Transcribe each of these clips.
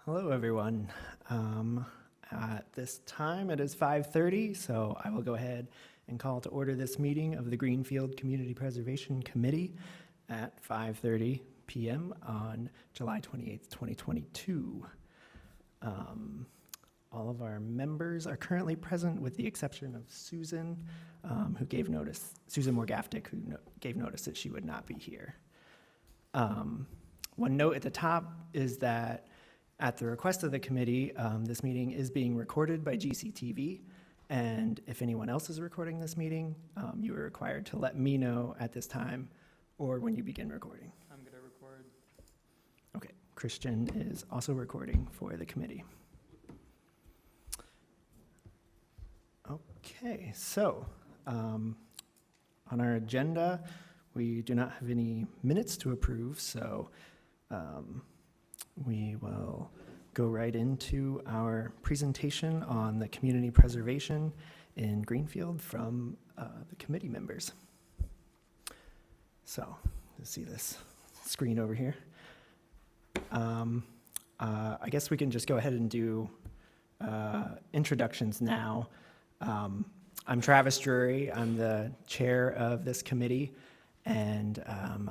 Hello, everyone. At this time, it is 5:30, so I will go ahead and call to order this meeting of the Greenfield Community Preservation Committee at 5:30 p.m. on July 28th, 2022. All of our members are currently present with the exception of Susan, who gave notice, Susan Morgaftic, who gave notice that she would not be here. One note at the top is that at the request of the committee, this meeting is being recorded by GCTV, and if anyone else is recording this meeting, you are required to let me know at this time or when you begin recording. I'm going to record. Okay, Christian is also recording for the committee. Okay, so on our agenda, we do not have any minutes to approve, so we will go right into our presentation on the community preservation in Greenfield from the committee members. So, let's see this screen over here. I guess we can just go ahead and do introductions now. I'm Travis Drury. I'm the chair of this committee, and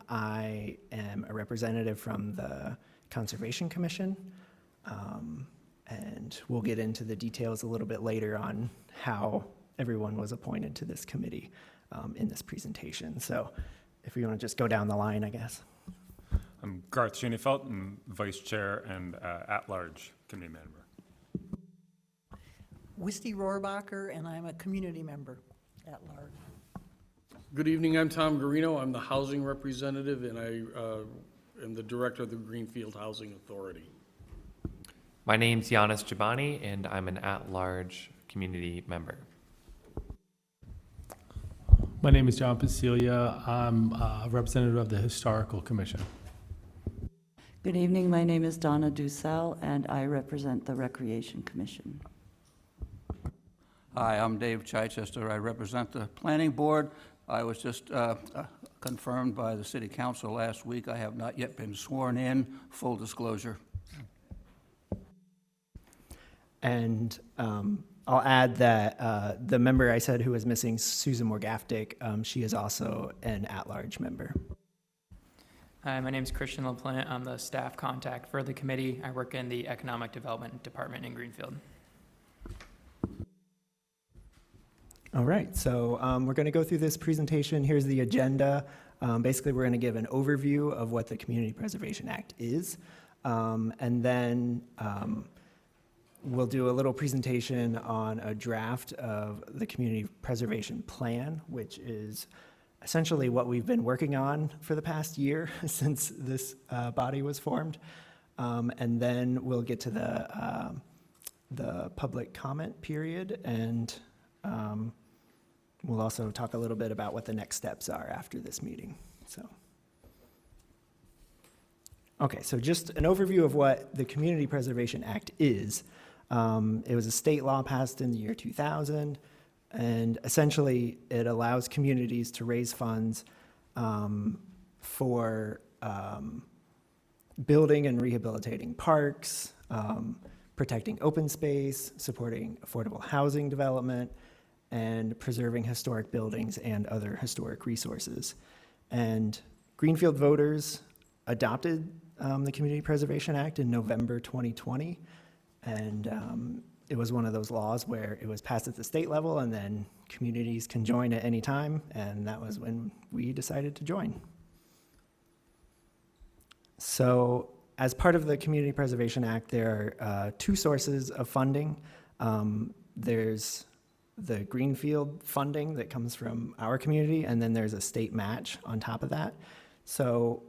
I am a representative from the Conservation Commission, and we'll get into the details a little bit later on how everyone was appointed to this committee in this presentation. So if we want to just go down the line, I guess. I'm Garth Schoenefeld. I'm vice chair and at-large committee member. Wisty Rohrbacher, and I'm a community member at large. Good evening, I'm Tom Garino. I'm the housing representative, and I am the director of the Greenfield Housing Authority. My name's Giannis Jabani, and I'm an at-large community member. My name is John Pasilia. I'm a representative of the Historical Commission. Good evening. My name is Donna Dussel, and I represent the Recreation Commission. Hi, I'm Dave Chichester. I represent the Planning Board. I was just confirmed by the City Council last week. I have not yet been sworn in, full disclosure. And I'll add that the member I said who was missing, Susan Morgaftic, she is also an at-large member. Hi, my name is Christian LaPlante. I'm the staff contact for the committee. I work in the Economic Development Department in Greenfield. All right, so we're going to go through this presentation. Here's the agenda. Basically, we're going to give an overview of what the Community Preservation Act is, and then we'll do a little presentation on a draft of the Community Preservation Plan, which is essentially what we've been working on for the past year since this body was formed. And then we'll get to the public comment period, and we'll also talk a little bit about what the next steps are after this meeting. So, okay, so just an overview of what the Community Preservation Act is. It was a state law passed in the year 2000, and essentially it allows communities to raise funds for building and rehabilitating parks, protecting open space, supporting affordable housing development, and preserving historic buildings and other historic resources. And Greenfield voters adopted the Community Preservation Act in November 2020, and it was one of those laws where it was passed at the state level and then communities can join at any time, and that was when we decided to join. So as part of the Community Preservation Act, there are two sources of funding. There's the Greenfield funding that comes from our community, and then there's a state match on top of that. So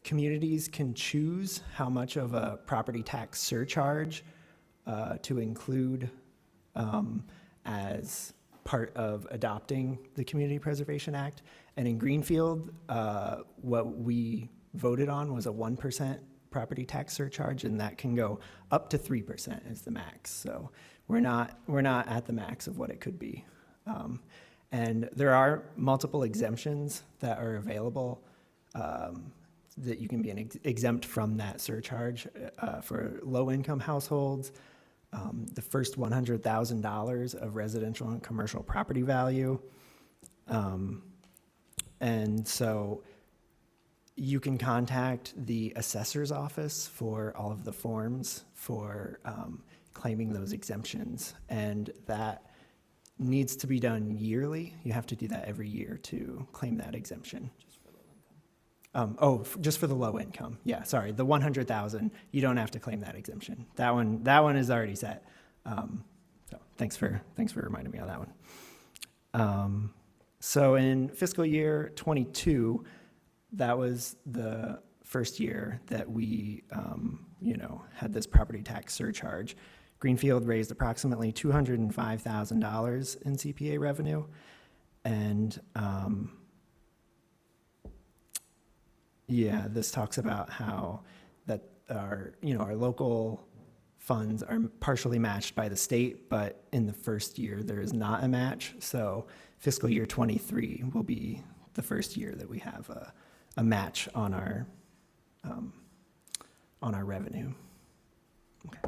communities can choose how much of a property tax surcharge to include as part of adopting the Community Preservation Act. And in Greenfield, what we voted on was a 1% property tax surcharge, and that can go up to 3% as the max. So we're not at the max of what it could be. And there are multiple exemptions that are available that you can be exempt from that surcharge for low-income households, the first $100,000 of residential and commercial property value. And so you can contact the assessor's office for all of the forms for claiming those exemptions. And that needs to be done yearly. You have to do that every year to claim that exemption. Just for the low income. Yeah, sorry, the 100,000, you don't have to claim that exemption. That one is already set. So thanks for reminding me of that one. So in fiscal year '22, that was the first year that we, had this property tax surcharge. Greenfield raised approximately $205,000 in CPA revenue, and this talks about how that our local funds are partially matched by the state, but in the first year there is not a match. So fiscal year '23 will be the first year that we have a match on our revenue. Okay.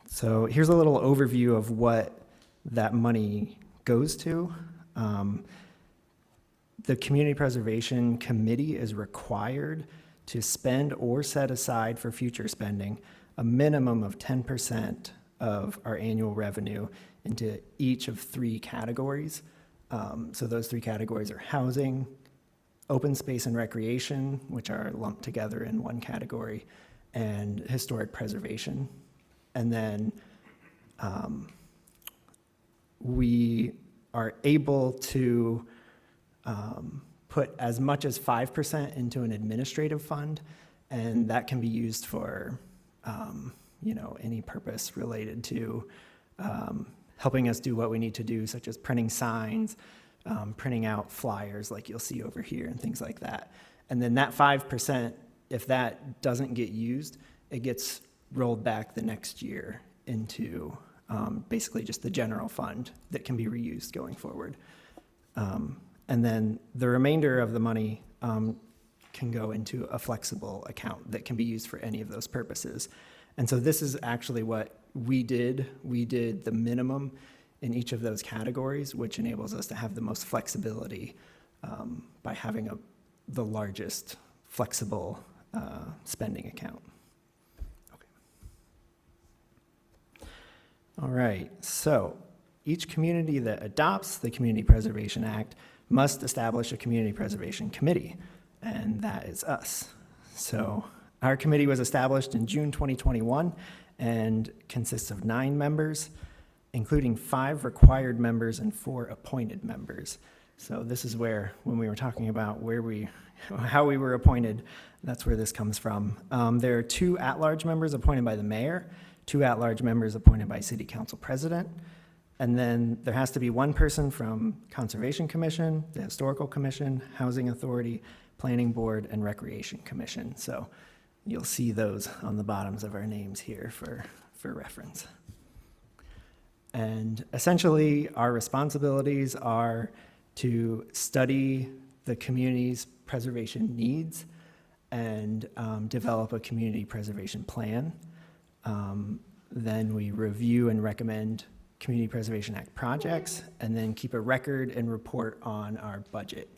So here's a little overview of what that money goes to. The Community Preservation Committee is required to spend or set aside for future spending a minimum of 10% of our annual revenue into each of 3 categories. So those 3 categories are housing, open space and recreation, which are lumped together in one category, and historic preservation. And then we are able to put as much as 5% into an administrative fund, and that can be used for any purpose related to helping us do what we need to do, such as printing signs, printing out flyers like you'll see over here and things like that. And then that 5%, if that doesn't get used, it gets rolled back the next year into basically just the general fund that can be reused going forward. And then the remainder of the money can go into a flexible account that can be used for any of those purposes. And so this is actually what we did. We did the minimum in each of those categories, which enables us to have the most flexibility by having the largest flexible spending account. Okay. All right, so each community that adopts the Community Preservation Act must establish a Community Preservation Committee, and that is us. So our committee was established in June 2021 and consists of 9 members, including 5 required members and 4 appointed members. So this is where, when we were talking about how we were appointed, that's where this comes from. There are 2 at-large members appointed by the mayor, 2 at-large members appointed by city council president, and then there has to be 1 person from Conservation Commission, the Historical Commission, Housing Authority, Planning Board, and Recreation Commission. So you'll see those on the bottoms of our names here for reference. And essentially, our responsibilities are to study the community's preservation needs and develop a community preservation plan. Then we review and recommend Community Preservation Act projects, and then keep a record and report on our budget.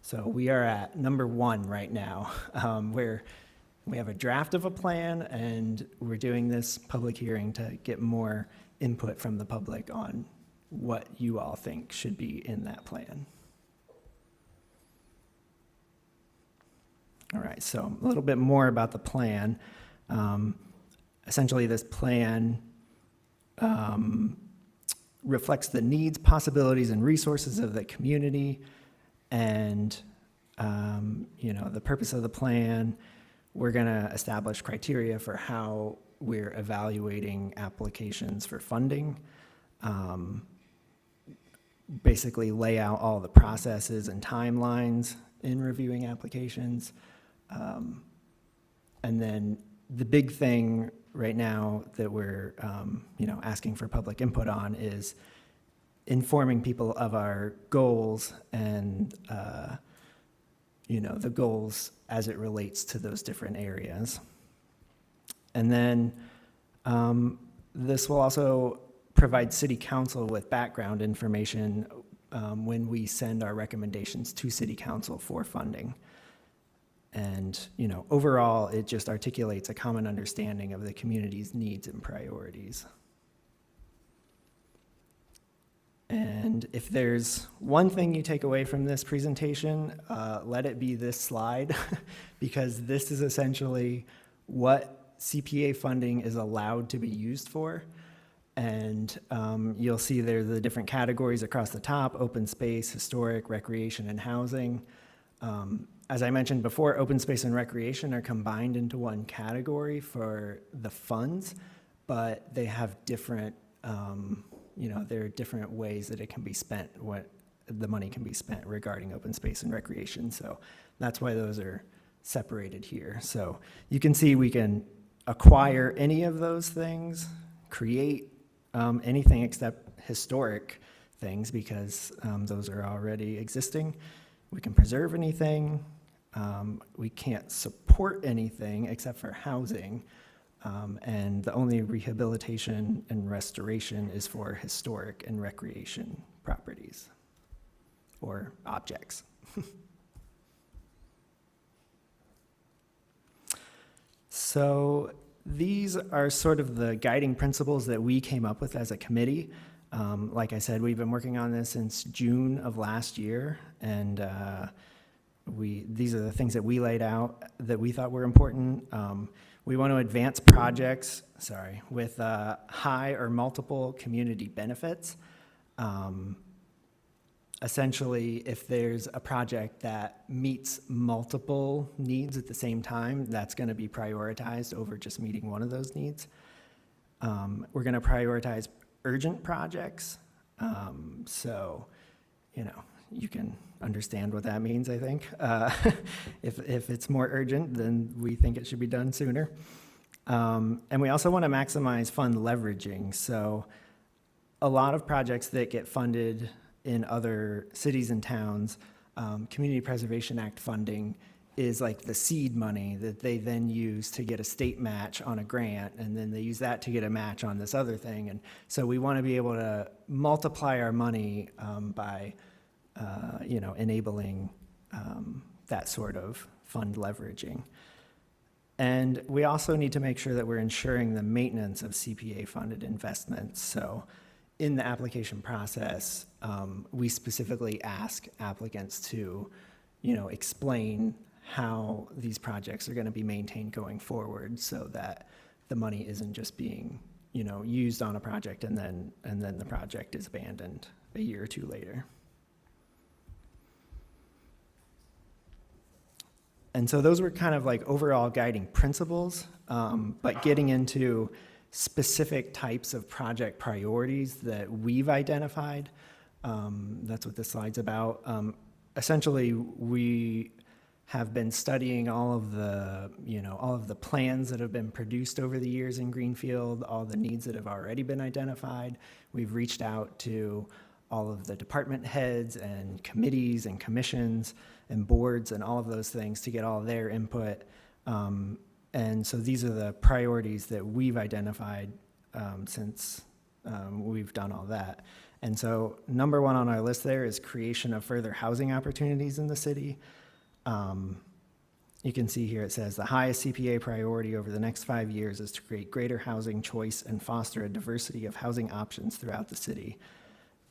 So we are at number 1 right now, where we have a draft of a plan, and we're doing this public hearing to get more input from the public on what you all think should be in that plan. All right, so a little bit more about the plan. Essentially, this plan reflects the needs, possibilities, and resources of the community, and the purpose of the plan. We're going to establish criteria for how we're evaluating applications for funding, basically lay out all the processes and timelines in reviewing applications. And then the big thing right now that we're asking for public input on is informing people of our goals and the goals as it relates to those different areas. And then this will also provide City Council with background information when we send our recommendations to City Council for funding. And, overall, it just articulates a common understanding of the community's needs and priorities. And if there's one thing you take away from this presentation, let it be this slide, because this is essentially what CPA funding is allowed to be used for. And you'll see there the different categories across the top: open space, historic, recreation, and housing. As I mentioned before, open space and recreation are combined into one category for the funds, but they have different, there are different ways that it can be spent, what the money can be spent regarding open space and recreation. So that's why those are separated here. So you can see we can acquire any of those things, create anything except historic things, because those are already existing. We can preserve anything. We can't support anything except for housing. And the only rehabilitation and restoration is for historic and recreation properties or objects. So these are sort of the guiding principles that we came up with as a committee. Like I said, we've been working on this since June of last year, and these are the things that we laid out that we thought were important. We want to advance projects, with high or multiple community benefits. Essentially, if there's a project that meets multiple needs at the same time, that's going to be prioritized over just meeting one of those needs. We're going to prioritize urgent projects. So, you can understand what that means, I think. If it's more urgent, then we think it should be done sooner. And we also want to maximize fund leveraging. So a lot of projects that get funded in other cities and towns, Community Preservation Act funding is like the seed money that they then use to get a state match on a grant, and then they use that to get a match on this other thing. And so we want to be able to multiply our money by enabling that sort of fund leveraging. And we also need to make sure that we're ensuring the maintenance of CPA-funded investments. So in the application process, we specifically ask applicants to, explain how these projects are going to be maintained going forward, so that the money isn't just being, used on a project and then the project is abandoned a year or two later. And so those were kind of like overall guiding principles, but getting into specific types of project priorities that we've identified. That's what this slide's about. Essentially, we have been studying all of the plans that have been produced over the years in Greenfield, all the needs that have already been identified. We've reached out to all of the department heads and committees and commissions and boards and all of those things to get all their input. And so these are the priorities that we've identified since we've done all that. And so number one on our list there is creation of further housing opportunities in the city. You can see here it says the highest CPA priority over the next 5 years is to create greater housing choice and foster a diversity of housing options throughout the city.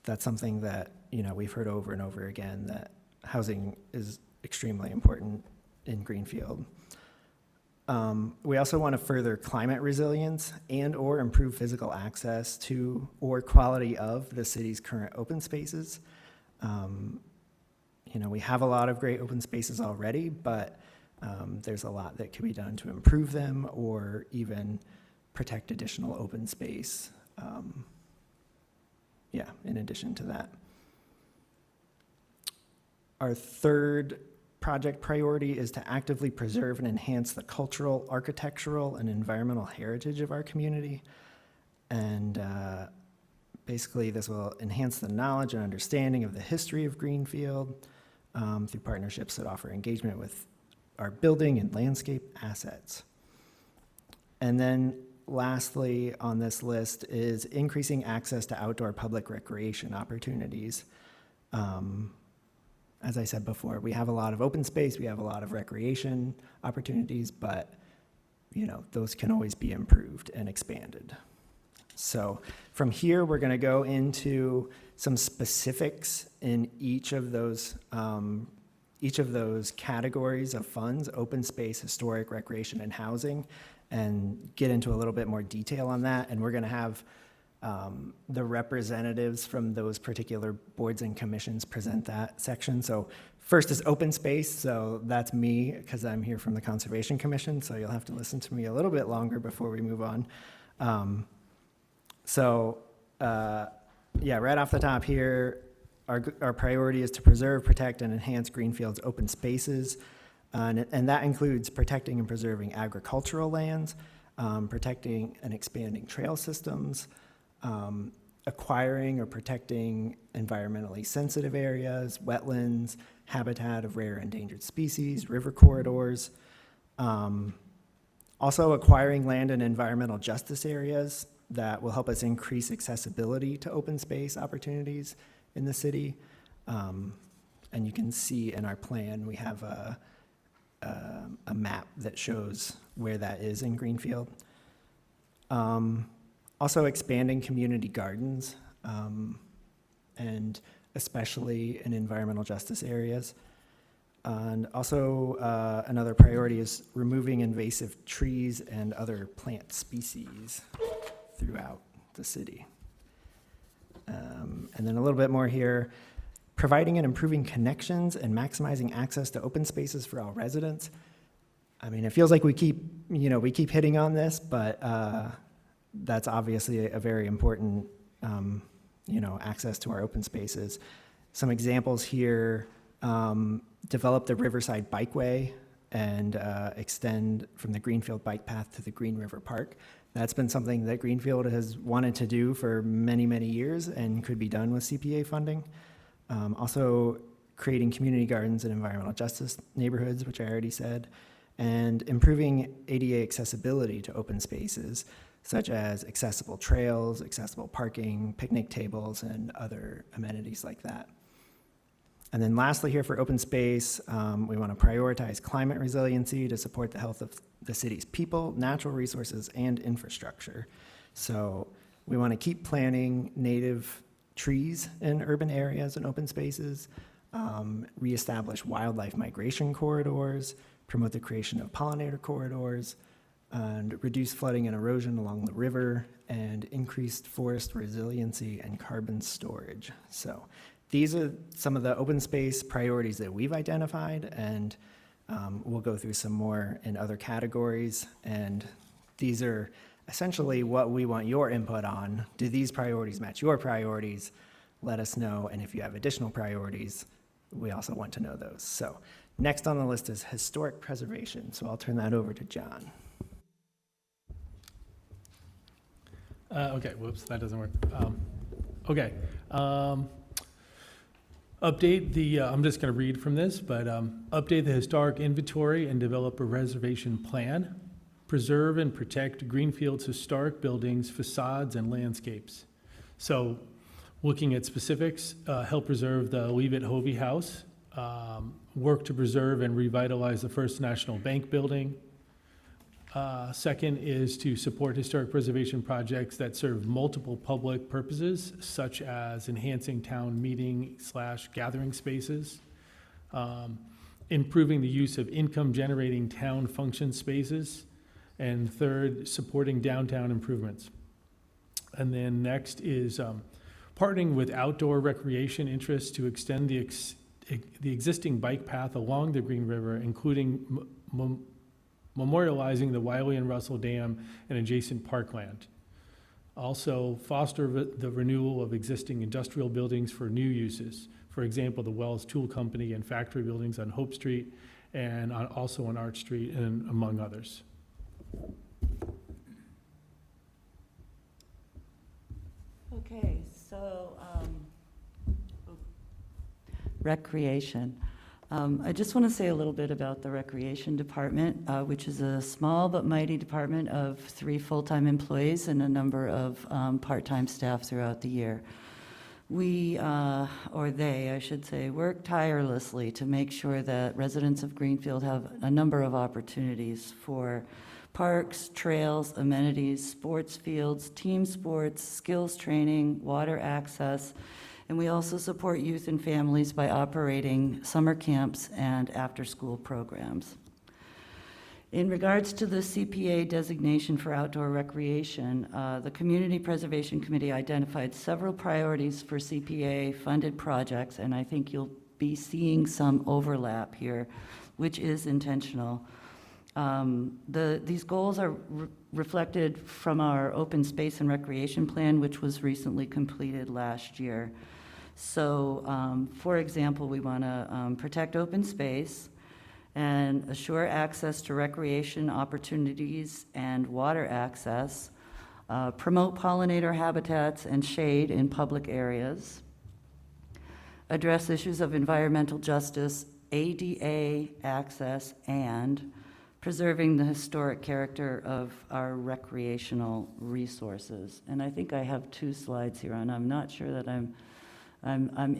That's something that, we've heard over and over again, that housing is extremely important in Greenfield. We also want to further climate resilience and or improve physical access to or quality of the city's current open spaces. We have a lot of great open spaces already, but there's a lot that could be done to improve them or even protect additional open space. In addition to that. Our third project priority is to actively preserve and enhance the cultural, architectural, and environmental heritage of our community. And basically, this will enhance the knowledge and understanding of the history of Greenfield. through partnerships that offer engagement with our building and landscape assets. And then lastly on this list is increasing access to outdoor public recreation opportunities. As I said before, we have a lot of open space, we have a lot of recreation opportunities, but those can always be improved and expanded. So from here, we're going to go into some specifics in each of those categories of funds: open space, historic, recreation, and housing, and get into a little bit more detail on that. And we're going to have the representatives from those particular boards and commissions present that section. So first is open space. So that's me, because I'm here from the Conservation Commission. So you'll have to listen to me a little bit longer before we move on. Right off the top here, our priority is to preserve, protect, and enhance Greenfield's open spaces. And that includes protecting and preserving agricultural lands, protecting and expanding trail systems, acquiring or protecting environmentally sensitive areas, wetlands, habitat of rare endangered species, river corridors. Also acquiring land in environmental justice areas that will help us increase accessibility to open space opportunities in the city. And you can see in our plan, we have a map that shows where that is in Greenfield. Also expanding community gardens, and especially in environmental justice areas. And also another priority is removing invasive trees and other plant species throughout the city. And then a little bit more here, providing and improving connections and maximizing access to open spaces for all residents. I mean, it feels like we keep hitting on this, but that's obviously a very important, access to our open spaces. Some examples here, develop the Riverside Bikeway and extend from the Greenfield Bike Path to the Green River Park. That's been something that Greenfield has wanted to do for many, many years and could be done with CPA funding. Also creating community gardens and environmental justice neighborhoods, which I already said, and improving ADA accessibility to open spaces, such as accessible trails, accessible parking, picnic tables, and other amenities like that. And then lastly here for open space, we want to prioritize climate resiliency to support the health of the city's people, natural resources, and infrastructure. So we want to keep planting native trees in urban areas and open spaces, reestablish wildlife migration corridors, promote the creation of pollinator corridors, and reduce flooding and erosion along the river, and increased forest resiliency and carbon storage. So these are some of the open space priorities that we've identified, and we'll go through some more in other categories. And these are essentially what we want your input on. Do these priorities match your priorities? Let us know. And if you have additional priorities, we also want to know those. So next on the list is historic preservation. So I'll turn that over to John. Okay, whoops, that doesn't work. Update the, I'm just going to read from this, but update the historic inventory and develop a reservation plan. Preserve and protect Greenfield's historic buildings, facades, and landscapes. So looking at specifics, help preserve the Leave It Hovey House, work to preserve and revitalize the First National Bank building. Second is to support historic preservation projects that serve multiple public purposes, such as enhancing town meeting/gathering spaces, improving the use of income-generating town function spaces, and third, supporting downtown improvements. And then next is partnering with outdoor recreation interests to extend the existing bike path along the Green River, including memorializing the Wiley and Russell Dam and adjacent parkland. Also, foster the renewal of existing industrial buildings for new uses. For example, the Wells Tool Company and factory buildings on Hope Street and also on Arch Street, and among others. Okay, so recreation. I just want to say a little bit about the Recreation Department, which is a small but mighty department of 3 full-time employees and a number of part-time staff throughout the year. We, or they, I should say, work tirelessly to make sure that residents of Greenfield have a number of opportunities for parks, trails, amenities, sports fields, team sports, skills training, water access, and we also support youth and families by operating summer camps and after-school programs. In regards to the CPA designation for outdoor recreation, the Community Preservation Committee identified several priorities for CPA-funded projects, and I think you'll be seeing some overlap here, which is intentional. These goals are reflected from our Open Space and Recreation Plan, which was recently completed last year. So, for example, we want to protect open space and assure access to recreation opportunities and water access, promote pollinator habitats and shade in public areas, address issues of environmental justice, ADA access, and preserving the historic character of our recreational resources. And I think I have 2 slides here, and I'm not sure that I'm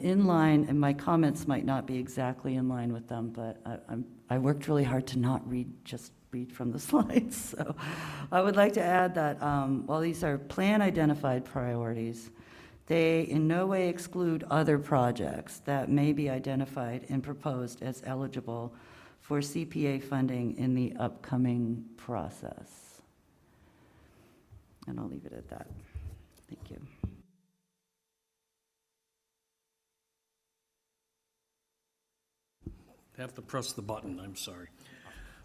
in line, and my comments might not be exactly in line with them, but I worked really hard to not just read from the slides. So I would like to add that while these are plan-identified priorities, they in no way exclude other projects that may be identified and proposed as eligible for CPA funding in the upcoming process. And I'll leave it at that. Thank you. Have to press the button, I'm sorry.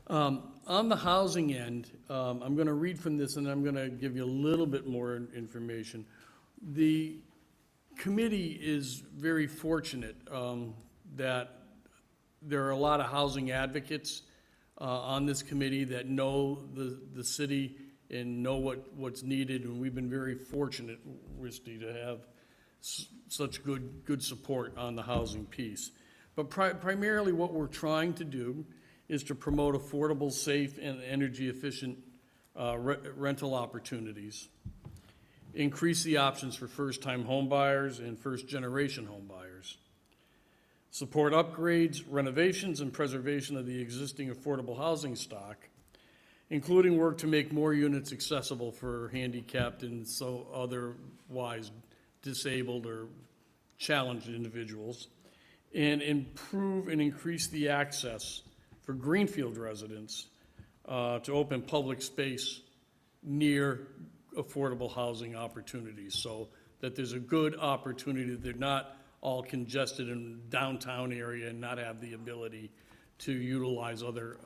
On the housing end, I'm going to read from this and I'm going to give you a little bit more information. The committee is very fortunate that there are a lot of housing advocates on this committee that know the city and know what's needed, and we've been very fortunate, Risty, to have such good support on the housing piece. But primarily what we're trying to do is to promote affordable, safe, and energy-efficient rental opportunities, increase the options for first-time homebuyers and first-generation homebuyers, support upgrades, renovations, and preservation of the existing affordable housing stock, including work to make more units accessible for handicapped and so otherwise disabled or challenged individuals, and improve and increase the access for Greenfield residents to open public space near affordable housing opportunities, so that there's a good opportunity, that they're not all congested in downtown area and not have the ability to utilize other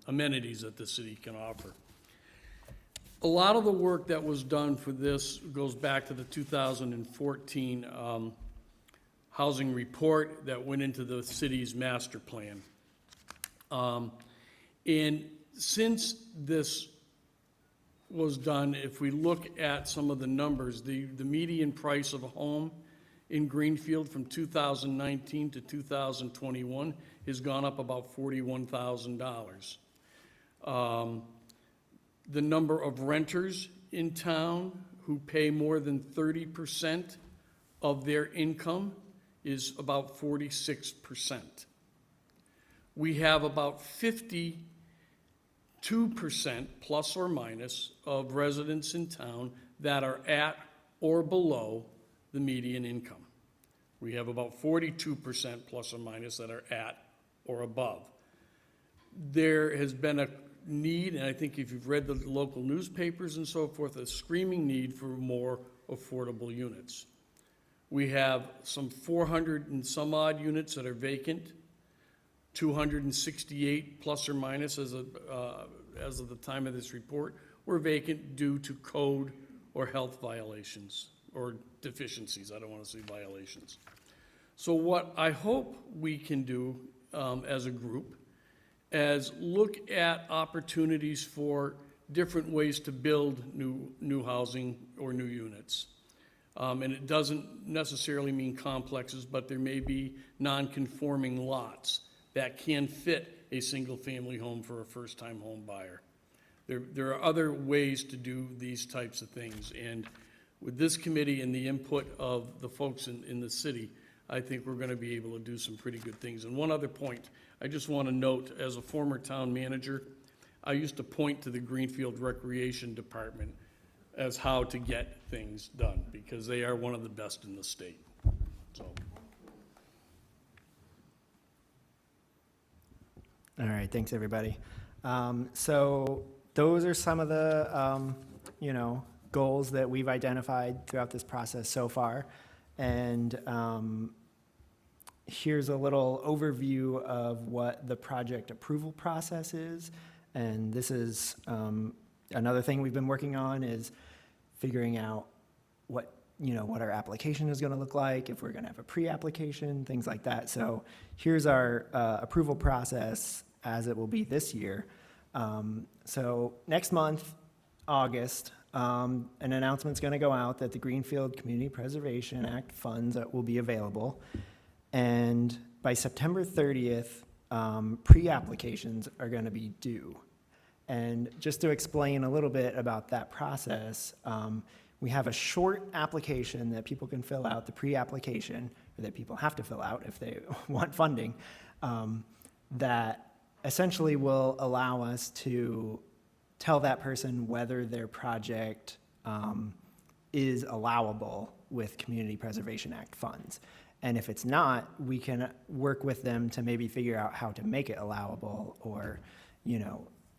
amenities that the city can offer. A lot of the work that was done for this goes back to the 2014 housing report that went into the city's master plan. And since this was done, if we look at some of the numbers, the median price of a home in Greenfield from 2019 to 2021 has gone up about $41,000. The number of renters in town who pay more than 30% of their income is about 46%. We have about 52% plus or minus of residents in town that are at or below the median income. We have about 42% plus or minus that are at or above. There has been a need, and I think if you've read the local newspapers and so forth, a screaming need for more affordable units. We have some 400 and some odd units that are vacant, 268 plus or minus as of the time of this report were vacant due to code or health violations or deficiencies. I don't want to say violations. So what I hope we can do as a group is look at opportunities for different ways to build new housing or new units. And it doesn't necessarily mean complexes, but there may be non-conforming lots that can fit a single-family home for a first-time home buyer. There are other ways to do these types of things, and with this committee and the input of the folks in the city, I think we're gonna be able to do some pretty good things. And one other point, I just wanna note, as a former town manager, I used to point to the Greenfield Recreation Department as how to get things done, because they are one of the best in the state, so. All right, thanks, everybody. So those are some of the, goals that we've identified throughout this process so far. And here's a little overview of what the project approval process is. And this is another thing we've been working on, is figuring out what our application is going to look like, if we're going to have a pre-application, things like that. So here's our approval process as it will be this year. So next month, August, an announcement's going to go out that the Greenfield Community Preservation Act funds will be available. And by September 30th, pre-applications are going to be due. And just to explain a little bit about that process, we have a short application that people can fill out, the pre-application, or that people have to fill out if they want funding, that essentially will allow us to tell that person whether their project is allowable with Community Preservation Act funds. And if it's not, we can work with them to maybe figure out how to make it allowable, or,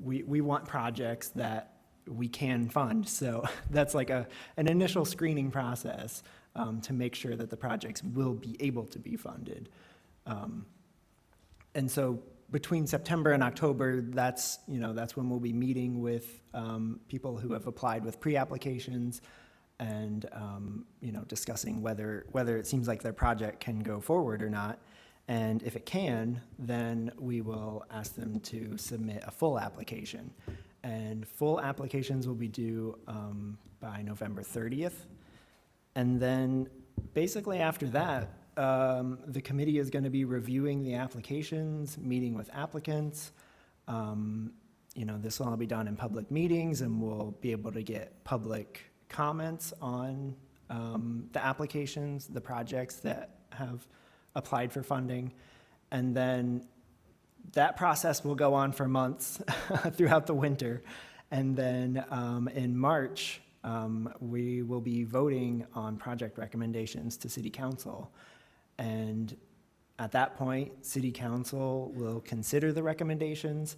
we want projects that we can fund. So that's like an initial screening process to make sure that the projects will be able to be funded. And so between September and October, that's when we'll be meeting with people who have applied with pre-applications and, discussing whether it seems like their project can go forward or not. And if it can, then we will ask them to submit a full application. And full applications will be due by November 30th. And then basically after that, the committee is going to be reviewing the applications, meeting with applicants. This will all be done in public meetings, and we'll be able to get public comments on the applications, the projects that have applied for funding. And then that process will go on for months throughout the winter. And then in March, we will be voting on project recommendations to City Council. And at that point, City Council will consider the recommendations.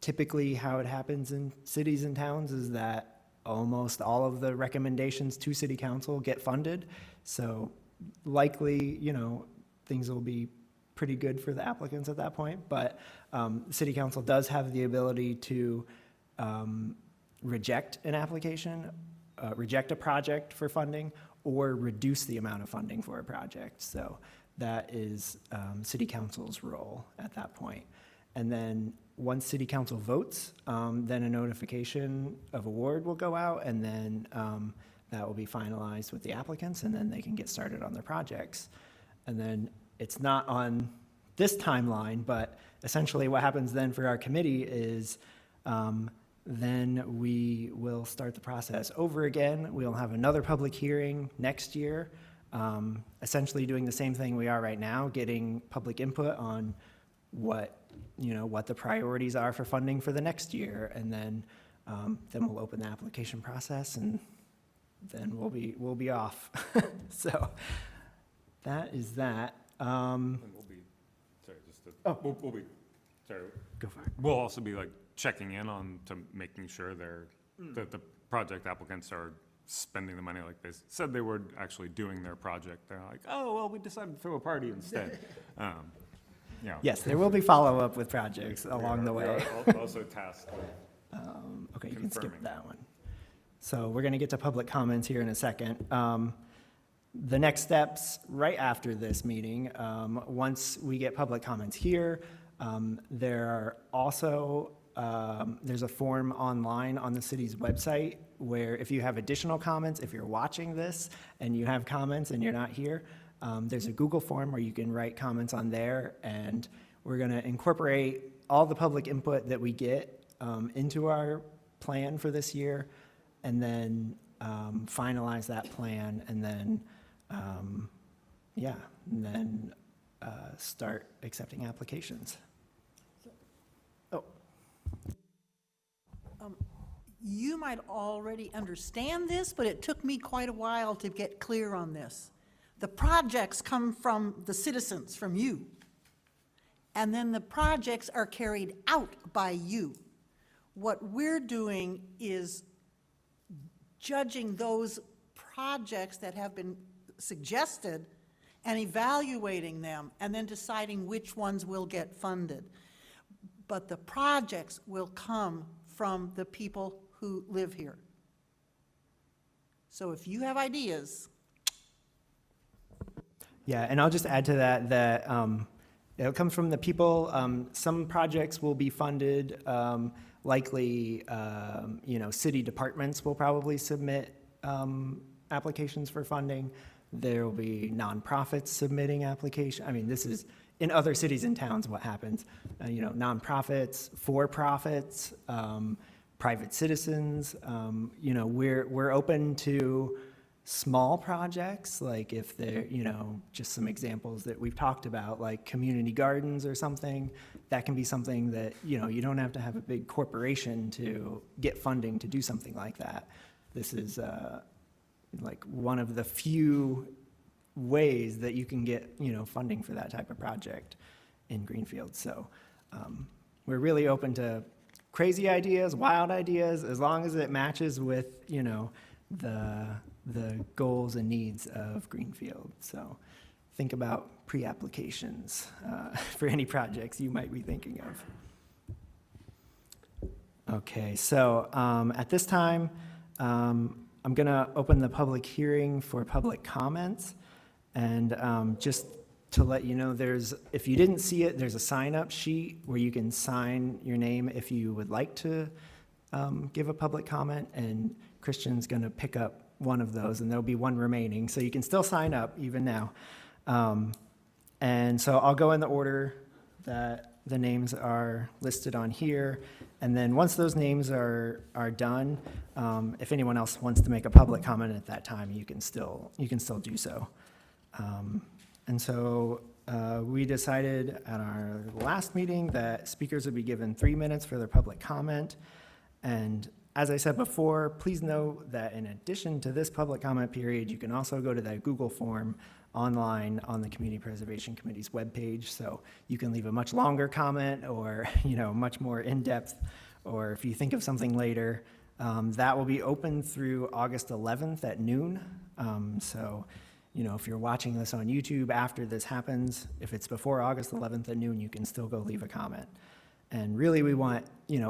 Typically, how it happens in cities and towns is that almost all of the recommendations to City Council get funded. So likely, things will be pretty good for the applicants at that point. But City Council does have the ability to reject an application, reject a project for funding, or reduce the amount of funding for a project. So that is City Council's role at that point. And then once City Council votes, then a notification of award will go out, and then that will be finalized with the applicants, and then they can get started on their projects. And then it's not on this timeline, but essentially what happens then for our committee is then we will start the process over again. We'll have another public hearing next year, essentially doing the same thing we are right now, getting public input on what the priorities are for funding for the next year. And then we'll open the application process, and then we'll be off. So that is that. And we'll be, sorry, just to, we'll be, sorry. Go for it. We'll also be checking in on to making sure that the project applicants are spending the money like they said they were actually doing their project. They're like, oh, well, we decided to throw a party instead. Yes, there will be follow-up with projects along the way. We are also tasked with Okay, you can skip confirming. that one. So we're going to get to public comments here in a second. The next steps right after this meeting, once we get public comments here, there are also, there's a form online on the city's website where if you have additional comments, if you're watching this and you have comments and you're not here, there's a Google form where you can write comments on there, and we're going to incorporate all the public input that we get into our plan for this year, and then finalize that plan, and then, start accepting applications. Oh, You might already understand this, but it took me quite a while to get clear on this. The projects come from the citizens, from you. And then the projects are carried out by you. What we're doing is judging those projects that have been suggested and evaluating them, and then deciding which ones will get funded. But the projects will come from the people who live here. So if you have ideas, yeah, and I'll just add to that that it'll come from the people. Some projects will be funded, likely, city departments will probably submit applications for funding. There will be nonprofits submitting application. I mean, this is in other cities and towns what happens. Nonprofits, for-profits, private citizens. We're open to small projects, like if they're, just some examples that we've talked about, like community gardens or something. That can be something that, you don't have to have a big corporation to get funding to do something like that. This is like one of the few ways that you can get, funding for that type of project in Greenfield. So we're really open to crazy ideas, wild ideas, as long as it matches with, the goals and needs of Greenfield. So think about pre-applications for any projects you might be thinking of. Okay, so at this time, I'm going to open the public hearing for public comments. And just to let you know, if you didn't see it, there's a sign-up sheet where you can sign your name if you would like to give a public comment, and Christian's going to pick up one of those, and there'll be one remaining, so you can still sign up even now. And so I'll go in the order that the names are listed on here, and then once those names are done, if anyone else wants to make a public comment at that time, you can still do so. And so we decided at our last meeting that speakers would be given 3 minutes for their public comment. And as I said before, please know that in addition to this public comment period, you can also go to that Google form online on the Community Preservation Committee's webpage. So you can leave a much longer comment, or much more in-depth, or if you think of something later, that will be open through August 11th at noon. So if you're watching this on YouTube after this happens, if it's before August 11th at noon, you can still go leave a comment. And really, we want,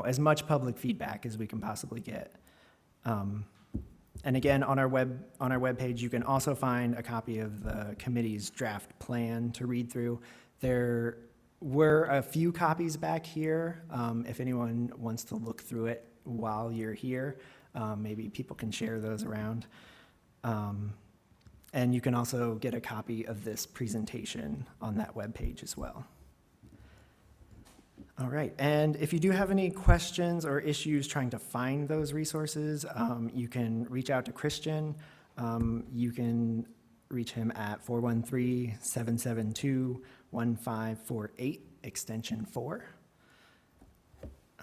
as much public feedback as we can possibly get. And again, on our webpage, you can also find a copy of the committee's draft plan to read through. There were a few copies back here. If anyone wants to look through it while you're here, maybe people can share those around. And you can also get a copy of this presentation on that webpage as well. All right, and if you do have any questions or issues trying to find those resources, you can reach out to Christian. You can reach him at 413-772-1548, extension 4.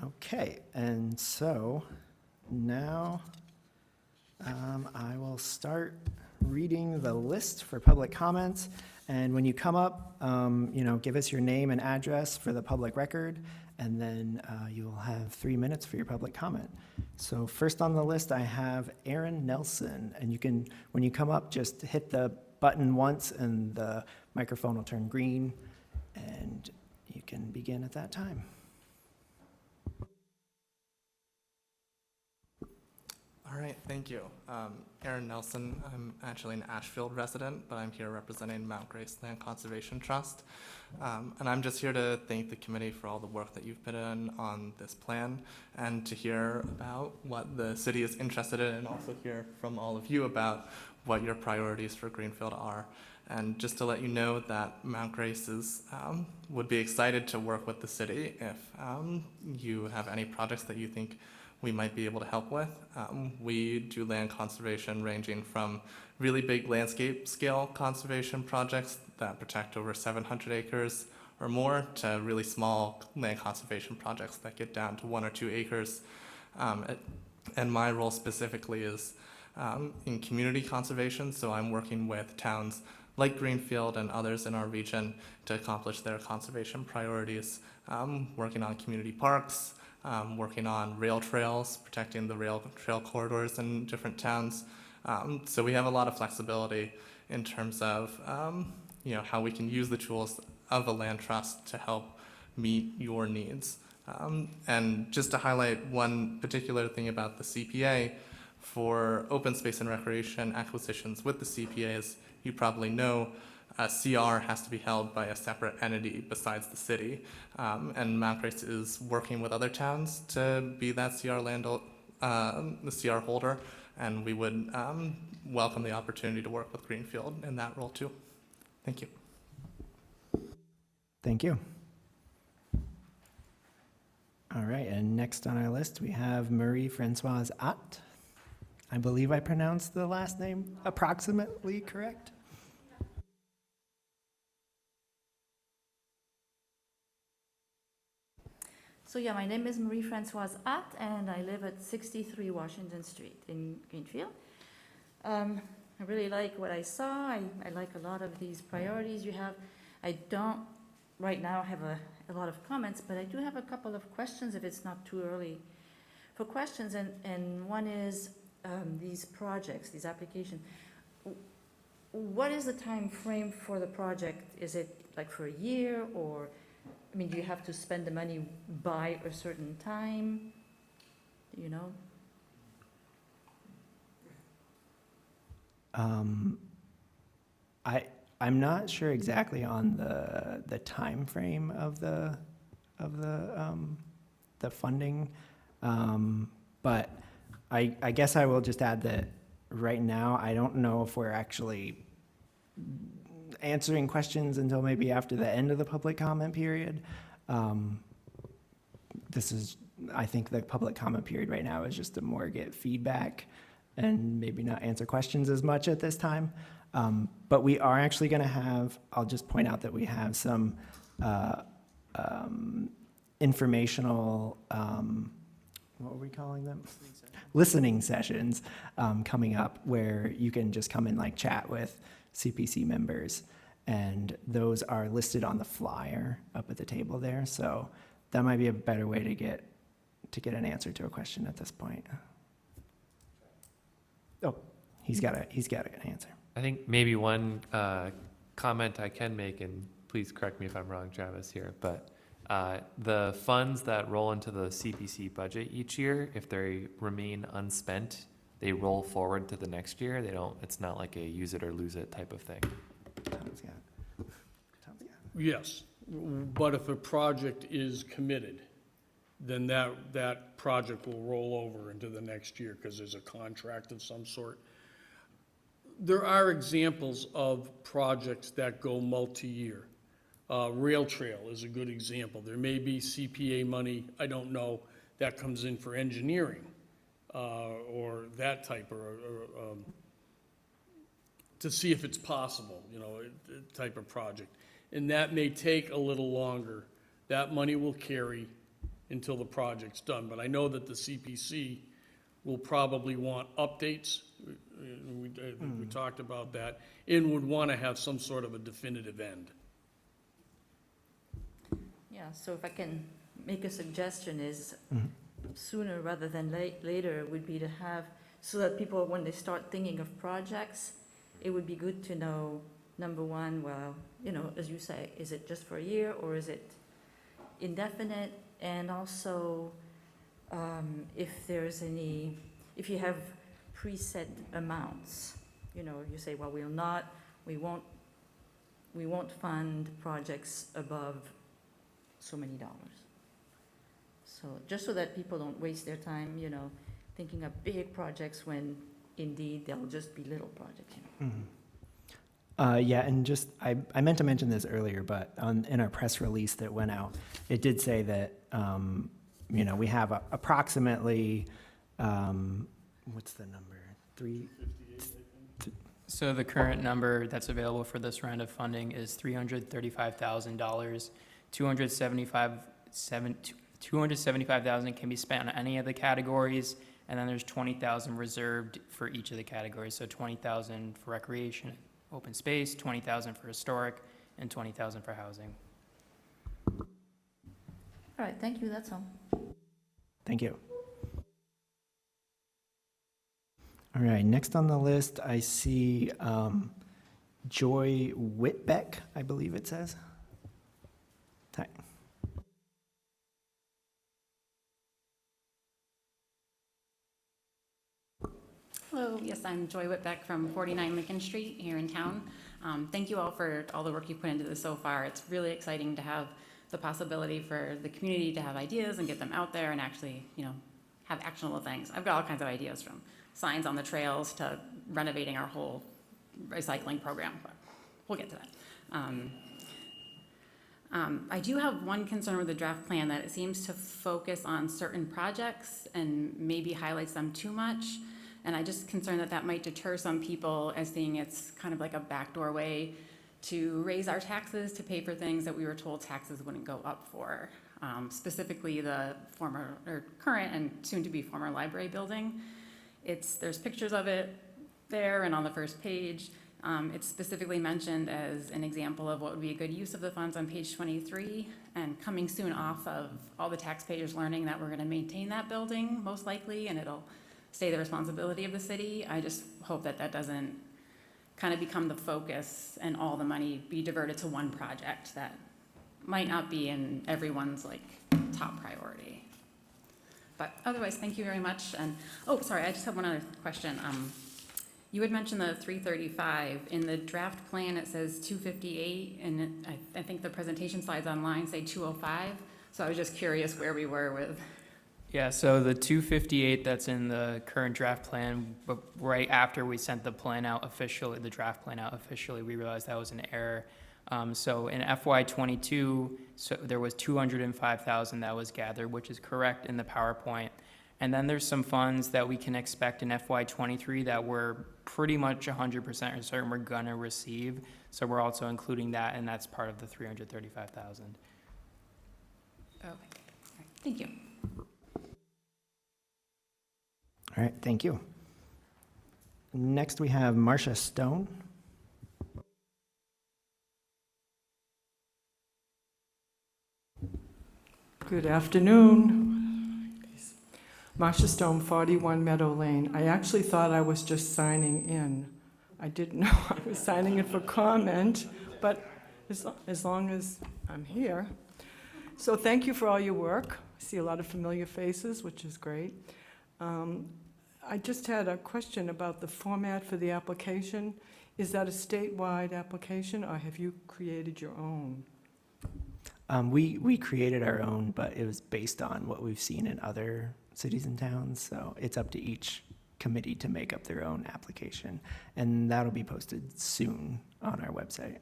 Okay, and so now I will start reading the list for public comments. And when you come up, give us your name and address for the public record, and then you'll have 3 minutes for your public comment. So first on the list, I have Aaron Nelson, and when you come up, just hit the button once, and the microphone will turn green, and you can begin at that time. All right, thank you. Aaron Nelson, I'm actually an Ashfield resident, but I'm here representing Mount Grace Land Conservation Trust. And I'm just here to thank the committee for all the work that you've put in on this plan and to hear about what the city is interested in and also hear from all of you about what your priorities for Greenfield are. And just to let you know that Mount Grace would be excited to work with the city if you have any projects that you think we might be able to help with. We do land conservation ranging from really big landscape scale conservation projects that protect over 700 acres or more to really small land conservation projects that get down to 1 or 2 acres. And my role specifically is in community conservation, so I'm working with towns like Greenfield and others in our region to accomplish their conservation priorities, working on community parks, working on rail trails, protecting the rail trail corridors in different towns. So we have a lot of flexibility in terms of how we can use the tools of a land trust to help meet your needs. And just to highlight one particular thing about the CPA, for open space and recreation acquisitions with the CPAs, you probably know a CR has to be held by a separate entity besides the city. And Mount Grace is working with other towns to be that the CR holder, and we would welcome the opportunity to work with Greenfield in that role too. Thank you. Thank you. All right, and next on our list, we have Marie Francois Att. I believe I pronounced the last name approximately correct. So yeah, my name is Marie Francois Att, and I live at 63 Washington Street in Greenfield. I really like what I saw. I like a lot of these priorities you have. I don't right now have a lot of comments, but I do have a couple of questions if it's not too early for questions. And one is these projects, these applications. What is the time frame for the project? Is it like for a year, or do you have to spend the money by a certain time? Do you know? I'm not sure exactly on the time frame of the funding, but I guess I will just add that right now I don't know if we're actually answering questions until maybe after the end of the public comment period. I think the public comment period right now is just to more get feedback and maybe not answer questions as much at this time. But we are actually going to have, I'll just point out that we have some informational, what were we calling them? Listening sessions coming up where you can just come and chat with CPC members, and those are listed on the flyer up at the table there. So that might be a better way to get an answer to a question at this point. Oh, he's got an answer. I think maybe one comment I can make, and please correct me if I'm wrong, Travis, here, but the funds that roll into the CPC budget each year, if they remain unspent, they roll forward to the next year. It's not like a use it or lose it type of thing. Tom's got it. Yes, but if a project is committed, then that project will roll over into the next year because there's a contract of some sort. There are examples of projects that go multi-year. Rail trail is a good example. There may be CPA money, I don't know, that comes in for engineering or that type, or to see if it's possible, type of project. And that may take a little longer. That money will carry until the project's done. But I know that the CPC will probably want updates. We talked about that, and would want to have some sort of a definitive end. Yeah, so if I can make a suggestion is sooner rather than later would be to have, so that people, when they start thinking of projects, it would be good to know, number one, well, as you say, is it just for a year or is it indefinite? And also, if you have preset amounts. You know, you say, well, we won't fund projects above so many dollars. So just so that people don't waste their time, you know, thinking of big projects when indeed they'll just be little projects, you know. Yeah, and just, I meant to mention this earlier, but in our press release that went out, it did say that, you know, we have approximately, what's the number? So the current number that's available for this round of funding is $335,000. $275,000 can be spent on any of the categories, and then there's $20,000 reserved for each of the categories. So $20,000 for recreation, open space, $20,000 for historic, and $20,000 for housing. All right, thank you, that's all. Thank you. All right, next on the list, I see Joy Whitbeck, I believe it says. Hi. Hello, yes, I'm Joy Whitbeck from 49 Lincoln Street here in town. Thank you all for all the work you've put into this so far. It's really exciting to have the possibility for the community to have ideas and get them out there and actually, you know, have actionable things. I've got all kinds of ideas, from signs on the trails to renovating our whole recycling program, but we'll get to that. I do have one concern with the draft plan, that it seems to focus on certain projects and maybe highlights them too much. And I just concerned that that might deter some people as seeing it's kind of like a backdoor way to raise our taxes to pay for things that we were told taxes wouldn't go up for. Specifically the former or current and soon to be former library building. There's pictures of it there and on the first page. It's specifically mentioned as an example of what would be a good use of the funds on page 23, and coming soon off of all the taxpayers learning that we're going to maintain that building most likely, and it'll stay the responsibility of the city. I just hope that that doesn't kind of become the focus and all the money be diverted to one project that might not be in everyone's like top priority. But otherwise, thank you very much. And oh, sorry, I just have one other question. You had mentioned the 335. In the draft plan, it says 258, and I think the presentation slides online say 205. So I was just curious where we were with. Yeah, so the 258 that's in the current draft plan, but right after we sent the plan out officially, the draft plan out officially, we realized that was an error. So in FY22, so there was 205,000 that was gathered, which is correct in the PowerPoint. And then there's some funds that we can expect in FY23 that we're pretty much 100% certain we're gonna receive. So we're also including that, and that's part of the 335,000. Okay, all right. Thank you. All right, thank you. Next, we have Marcia Stone. Good afternoon. Marcia Stone, 41 Meadow Lane. I actually thought I was just signing in. I didn't know I was signing in for comment, but as long as I'm here. So thank you for all your work. I see a lot of familiar faces, which is great. I just had a question about the format for the application. Is that a statewide application, or have you created your own? We created our own, but it was based on what we've seen in other cities and towns. So it's up to each committee to make up their own application. And that'll be posted soon on our website.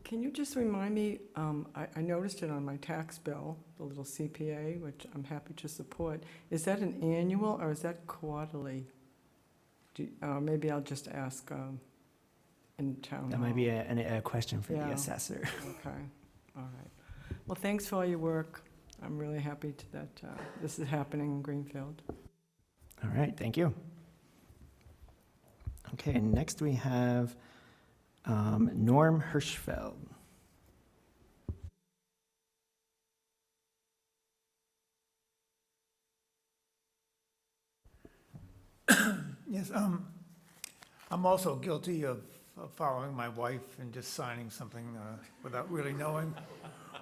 Can you just remind me, I noticed it on my tax bill, the little CPA, which I'm happy to support. Is that an annual or is that quarterly? Maybe I'll just ask in town That hall. might be a question for the Yeah. assessor. Okay, all right. Well, thanks for all your work. I'm really happy that this is happening in Greenfield. All right, thank you. Okay, next we have Norm Hirschfeld. Yes, I'm also guilty of following my wife and just signing something without really knowing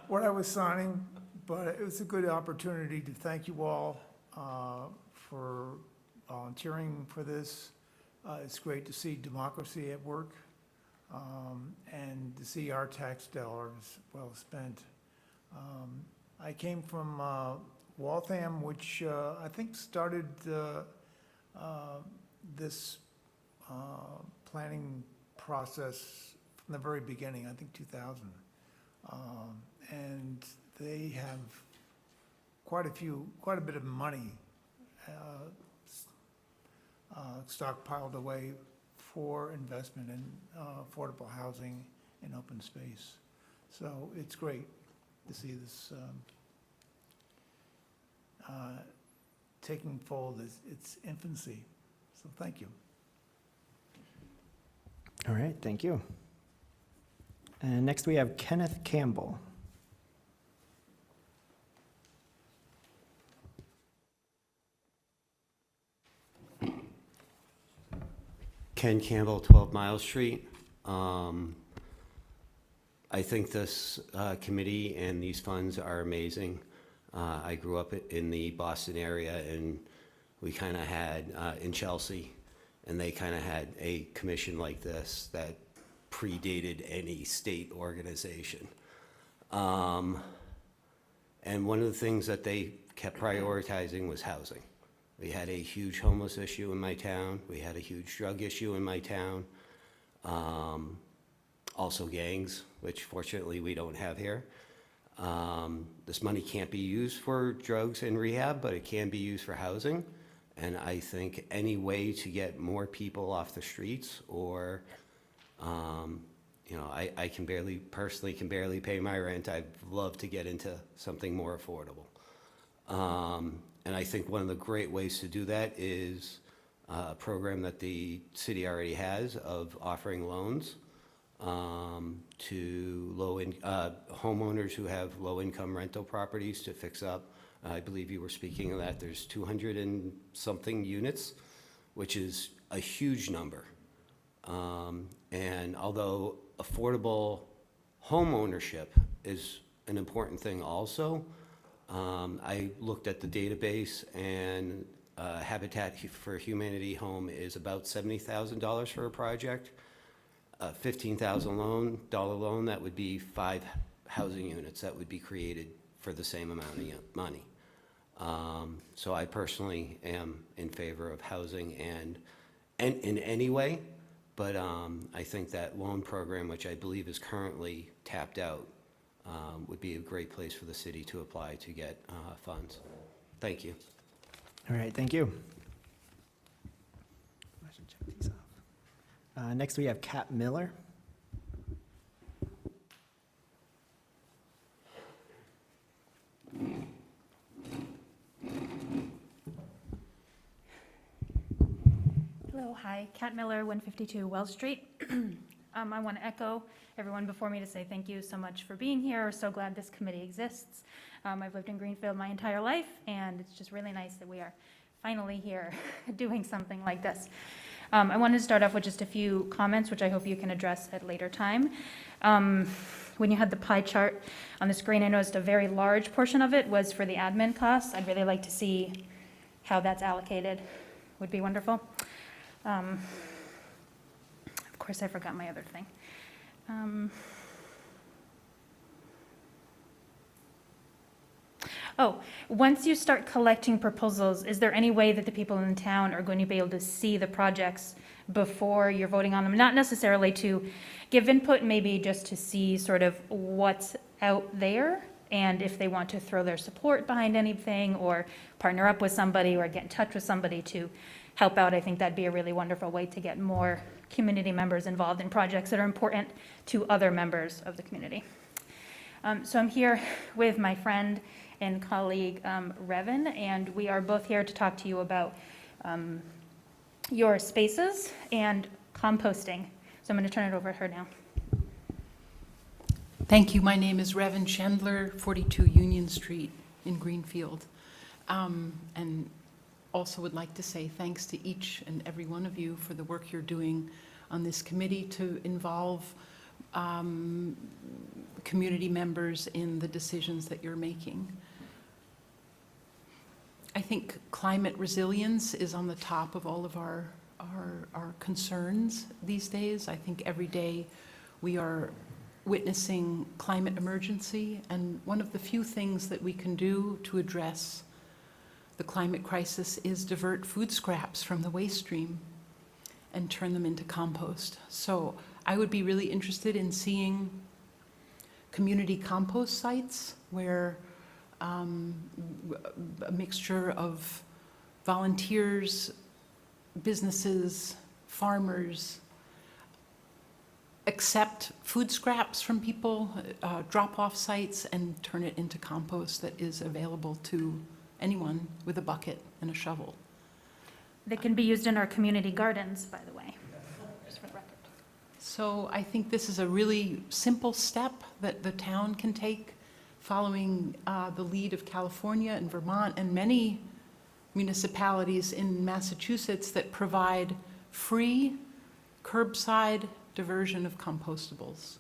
what I was signing, but it was a good opportunity to thank you all for volunteering for this. It's great to see democracy at work, and to see our tax dollars well spent. I came from Waltham, which I think started this planning process from the very beginning, I think 2000. And they have quite a bit of money stockpiled away for investment in affordable housing and open space. So it's great to see this taking fold its infancy. So thank you. All right, thank you. And next we have Kenneth Campbell. Ken Campbell, 12 Mile Street. I think this committee and these funds are amazing. I grew up in the Boston area, and we kind of had, in Chelsea, and they kind of had a commission like this that predated any state organization. And one of the things that they kept prioritizing was housing. We had a huge homeless issue in my town. We had a huge drug issue in my town. Also gangs, which fortunately we don't have here. This money can't be used for drugs and rehab, but it can be used for housing. And I think any way to get more people off the streets, or, you know, I can personally can barely pay my rent. I'd love to get into something more affordable. And I think one of the great ways to do that is a program that the city already has of offering loans to homeowners who have low-income rental properties to fix up. I believe you were speaking of that. There's 200 and something units, which is a huge number. And although affordable home ownership is an important thing also, I looked at the database, and Habitat for Humanity home is about $70,000 for a project. $15,000 loan, that would be 5 housing units that would be created for the same amount of money. So I personally am in favor of housing and in any way, but I think that loan program, which I believe is currently tapped out, would be a great place for the city to apply to get funds. Thank you. All right, thank you. I should check these off. Next we have Kat Miller. Hello, hi, Kat Miller, 152 Wells Street. I want to echo everyone before me to say thank you so much for being here. We're so glad this committee exists. I've lived in Greenfield my entire life, and it's just really nice that we are finally here doing something like this. I wanted to start off with just a few comments, which I hope you can address at a later time. When you had the pie chart on the screen, I noticed a very large portion of it was for the admin costs. I'd really like to see how that's allocated. Would be wonderful. Of course, I forgot my other thing. Once you start collecting proposals, is there any way that the people in town are going to be able to see the projects before you're voting on them? Not necessarily to give input, maybe just to see sort of what's out there, and if they want to throw their support behind anything, or partner up with somebody, or get in touch with somebody to help out. I think that'd be a really wonderful way to get more community members involved in projects that are important to other members of the community. So I'm here with my friend and colleague, Revan, and we are both here to talk to you about your spaces and composting. So I'm going to turn it over to her now. Thank you. My name is Revan Chandler, 42 Union Street in Greenfield. And also would like to say thanks to each and every one of you for the work you're doing on this committee to involve community members in the decisions that you're making. I think climate resilience is on the top of all of our concerns these days. I think every day we are witnessing climate emergency, and one of the few things that we can do to address the climate crisis is divert food scraps from the waste stream and turn them into compost. So I would be really interested in seeing community compost sites where a mixture of volunteers, businesses, farmers accept food scraps from people, drop-off sites, and turn it into compost that is available to anyone with a bucket and a shovel. They can be used in our community gardens, by the way, just for the record. So I think this is a really simple step that the town can take, following the lead of California and Vermont and many municipalities in Massachusetts that provide free curbside diversion of compostables.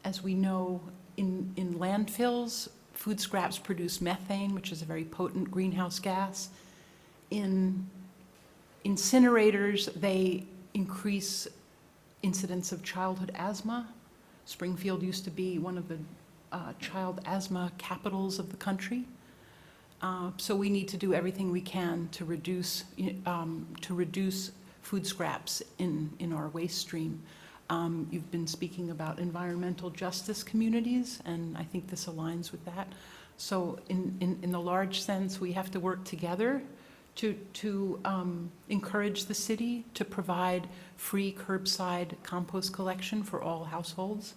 As we know, in landfills, food scraps produce methane, which is a very potent greenhouse gas. In incinerators, they increase incidence of childhood asthma. Springfield used to be one of the child asthma capitals of the country. So we need to do everything we can to reduce food scraps in our waste stream. You've been speaking about environmental justice communities, and I think this aligns with that. So in the large sense, we have to work together to encourage the city to provide free curbside compost collection for all households.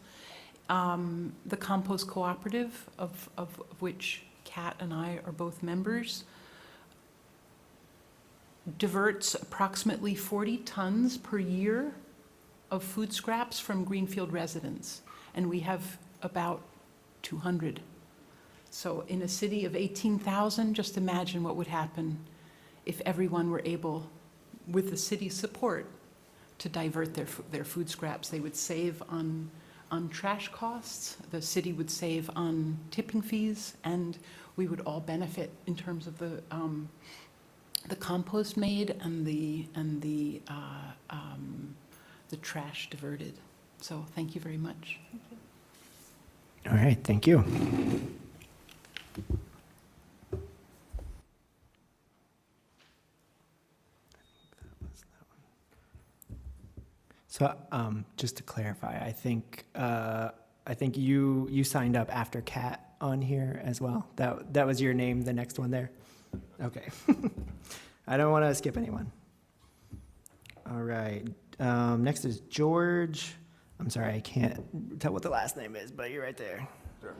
The compost cooperative, of which Kat and I are both members, diverts approximately 40 tons per year of food scraps from Greenfield residents, and we have about 200. So in a city of 18,000, just imagine what would happen if everyone were able, with the city's support, to divert their food scraps. They would save on trash costs, the city would save on tipping fees, and we would all benefit in terms of the compost made and the trash diverted. So thank you very much. All right, thank you. So just to clarify, I think you signed up after Kat on here as well. That was your name, the next one there? Okay. I don't want to skip anyone. All right. Next is George. I'm sorry, I can't tell what the last name is, but you're right there. Sure.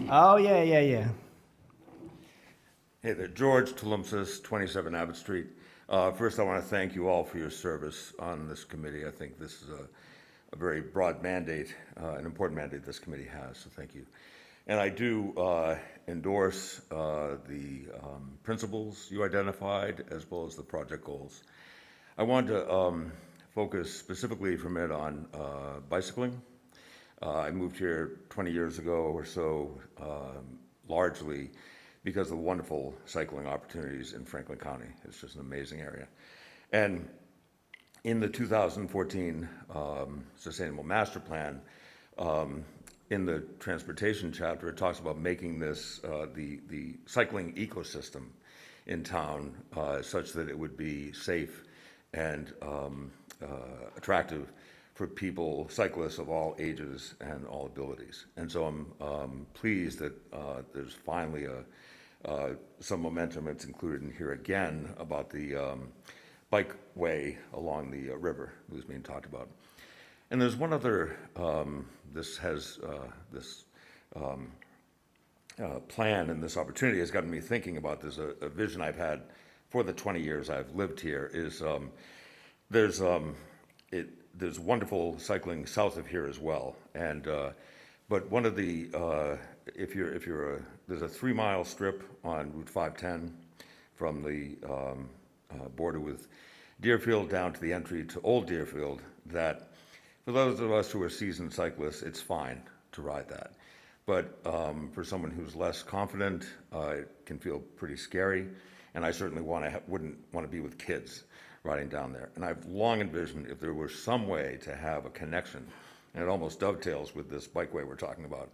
Oh, yeah. Hey there, George Tlemcen, 27 Abbott Street. First, I want to thank you all for your service on this committee. I think this is a very broad mandate, an important mandate this committee has, so thank you. And I do endorse the principles you identified as well as the project goals. I want to focus specifically for a minute on bicycling. I moved here 20 years ago or so, largely because of wonderful cycling opportunities in Franklin County. It's just an amazing area. And in the 2014 Sustainable Master Plan, in the transportation chapter, it talks about making this the cycling ecosystem in town such that it would be safe and attractive for people, cyclists of all ages and all abilities. And so I'm pleased that there's finally some momentum. It's included in here again about the bikeway along the river that was being talked about. And there's one other, this plan and this opportunity has gotten me thinking about this, a vision I've had for the 20 years I've lived here is there's wonderful cycling south of here as well. And but one of the there's a 3-mile strip on Route 510 from the border with Deerfield down to the entry to Old Deerfield that for those of us who are seasoned cyclists, it's fine to ride that. but for someone who's less confident, it can feel pretty scary. And I certainly wouldn't want to be with kids riding down there. And I've long envisioned if there were some way to have a connection, and it almost dovetails with this bikeway we're talking about,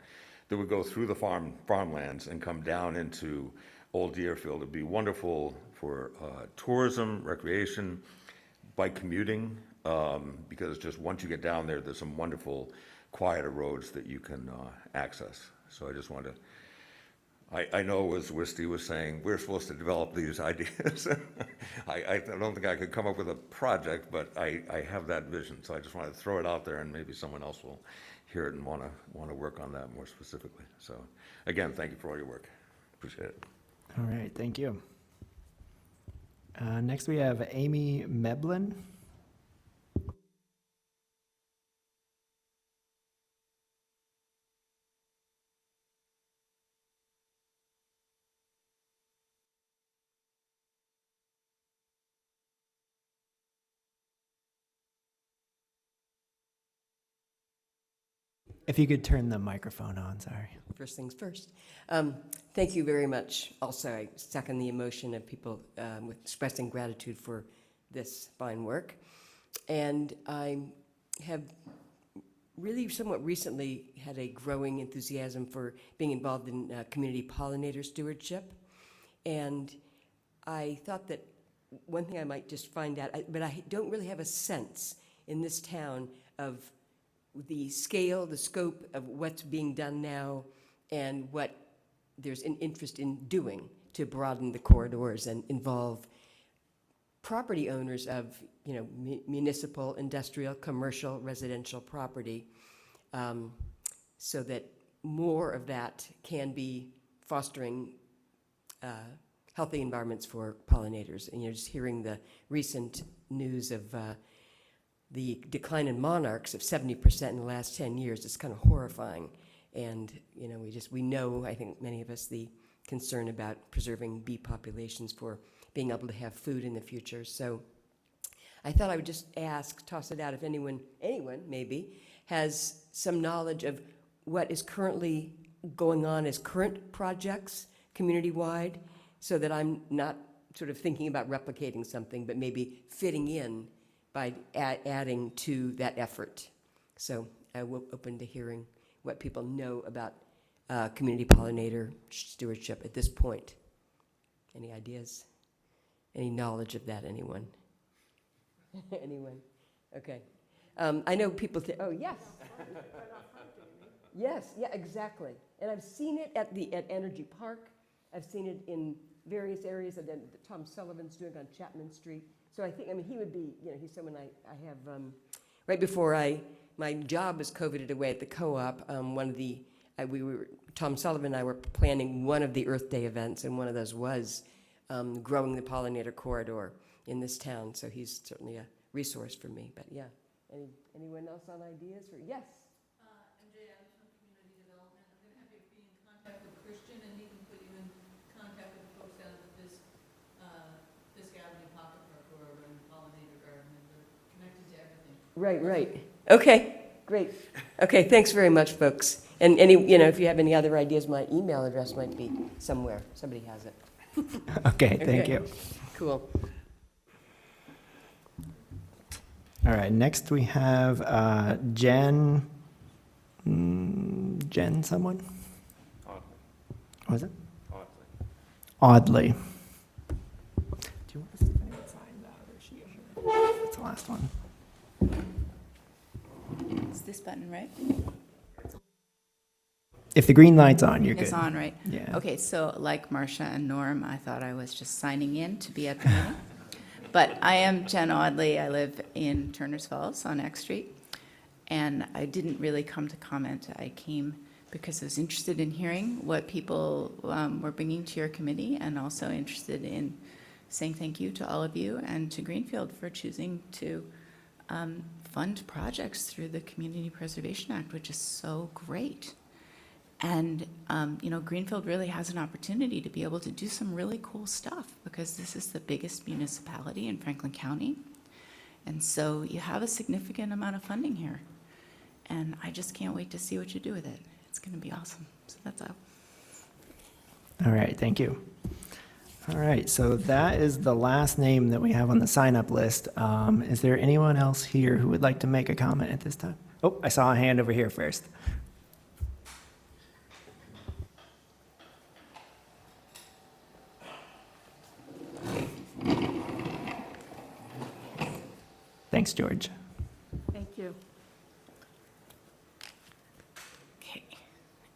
that would go through the farmlands and come down into Old Deerfield. It'd be wonderful for tourism, recreation, bike commuting, because just once you get down there, there's some wonderful, quieter roads that you can access. So I just wanted to, I know as Wisty was saying, we're supposed to develop these ideas. I don't think I could come up with a project, but I have that vision. So I just wanted to throw it out there, and maybe someone else will hear it and want to work on that more specifically. So again, thank you for all your work. Appreciate it. All right, thank you. Next we have Amy Meblin. If you could turn the microphone on, sorry. First things first. Thank you very much. Also, I second the emotion of people expressing gratitude for this fine work. And I have really somewhat recently had a growing enthusiasm for being involved in community pollinator stewardship. And I thought that one thing I might just find out, but I don't really have a sense in this town of the scale, the scope of what's being done now, and what there's an interest in doing to broaden the corridors and involve property owners of, you know, municipal, industrial, commercial, residential property, so that more of that can be fostering healthy environments for pollinators. And you're just hearing the recent news of the decline in monarchs of 70% in the last 10 years. It's kind of horrifying. And, you know, we know, I think many of us, the concern about preserving bee populations for being able to have food in the future. So I thought I would just toss it out if anyone maybe, has some knowledge of what is currently going on as current projects community-wide, so that I'm not sort of thinking about replicating something, but maybe fitting in by adding to that effort. So I will open to hearing what people know about community pollinator stewardship at this point. Any ideas? Any knowledge of that, anyone? Anyone? Okay. I know people oh, yes. Yes, yeah, exactly. And I've seen it at Energy Park. I've seen it in various areas that Tom Sullivan's doing on Chapman Street. So I think, I mean, he would be, you know, he's someone I have, right before my job was coveted away at the co-op, Tom Sullivan and I were planning one of the Earth Day events, and one of those was growing the pollinator corridor in this town. So he's certainly a resource for me. But yeah, anyone else on ideas? Yes? MJ Adams from Community Development. I'm going to have you be in contact with Christian, and he can put you in contact with the folks down at the Fisk Avenue Pocket Park who are running pollinator garden, and they're connected to everything. Right. Okay, great. Okay, thanks very much, folks. And if you have any other ideas, my email address might be somewhere. Somebody has it. Okay, thank you. Cool. All right, next we have Jen someone? What was it? Oddly. Do you want to see if anyone signed that, or is she here? That's the last one. It's this button, right? If the green light's on, you're good. It's on, right? Yeah. Okay, so like Marcia and Norm, I thought I was just signing in to be at the meeting. But I am Jen Audley. I live in Turners Falls on X Street. And I didn't really come to comment. I came because I was interested in hearing what people were bringing to your committee, and also interested in saying thank you to all of you and to Greenfield for choosing to fund projects through the Community Preservation Act, which is so great. And, Greenfield really has an opportunity to be able to do some really cool stuff, because this is the biggest municipality in Franklin County. And so you have a significant amount of funding here. And I just can't wait to see what you do with it. It's going to be awesome. So that's all. All right, thank you. All right, so that is the last name that we have on the sign-up list. Is there anyone else here who would like to make a comment at this time? Oh, I saw a hand over here first. Thanks, George. Thank you. Okay,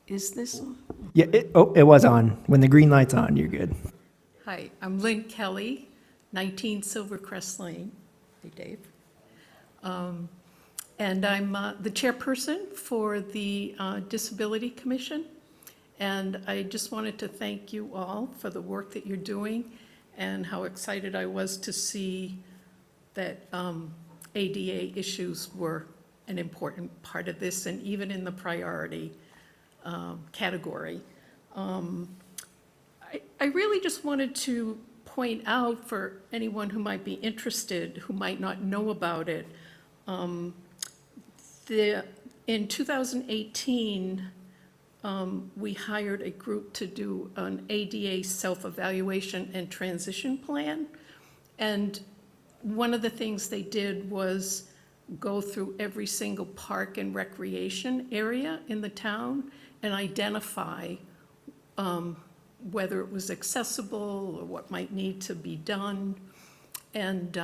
is this on? Yeah, it was on. When the green light's on, you're good. Hi, I'm Lynn Kelly, 19 Silvercrest Lane. Hey, Dave. And I'm the chairperson for the Disability Commission. And I just wanted to thank you all for the work that you're doing and how excited I was to see that ADA issues were an important part of this, and even in the priority category. I really just wanted to point out for anyone who might be interested, who might not know about it, in 2018, we hired a group to do an ADA self-evaluation and transition plan. And one of the things they did was go through every single park and recreation area in the town and identify whether it was accessible or what might need to be done. And,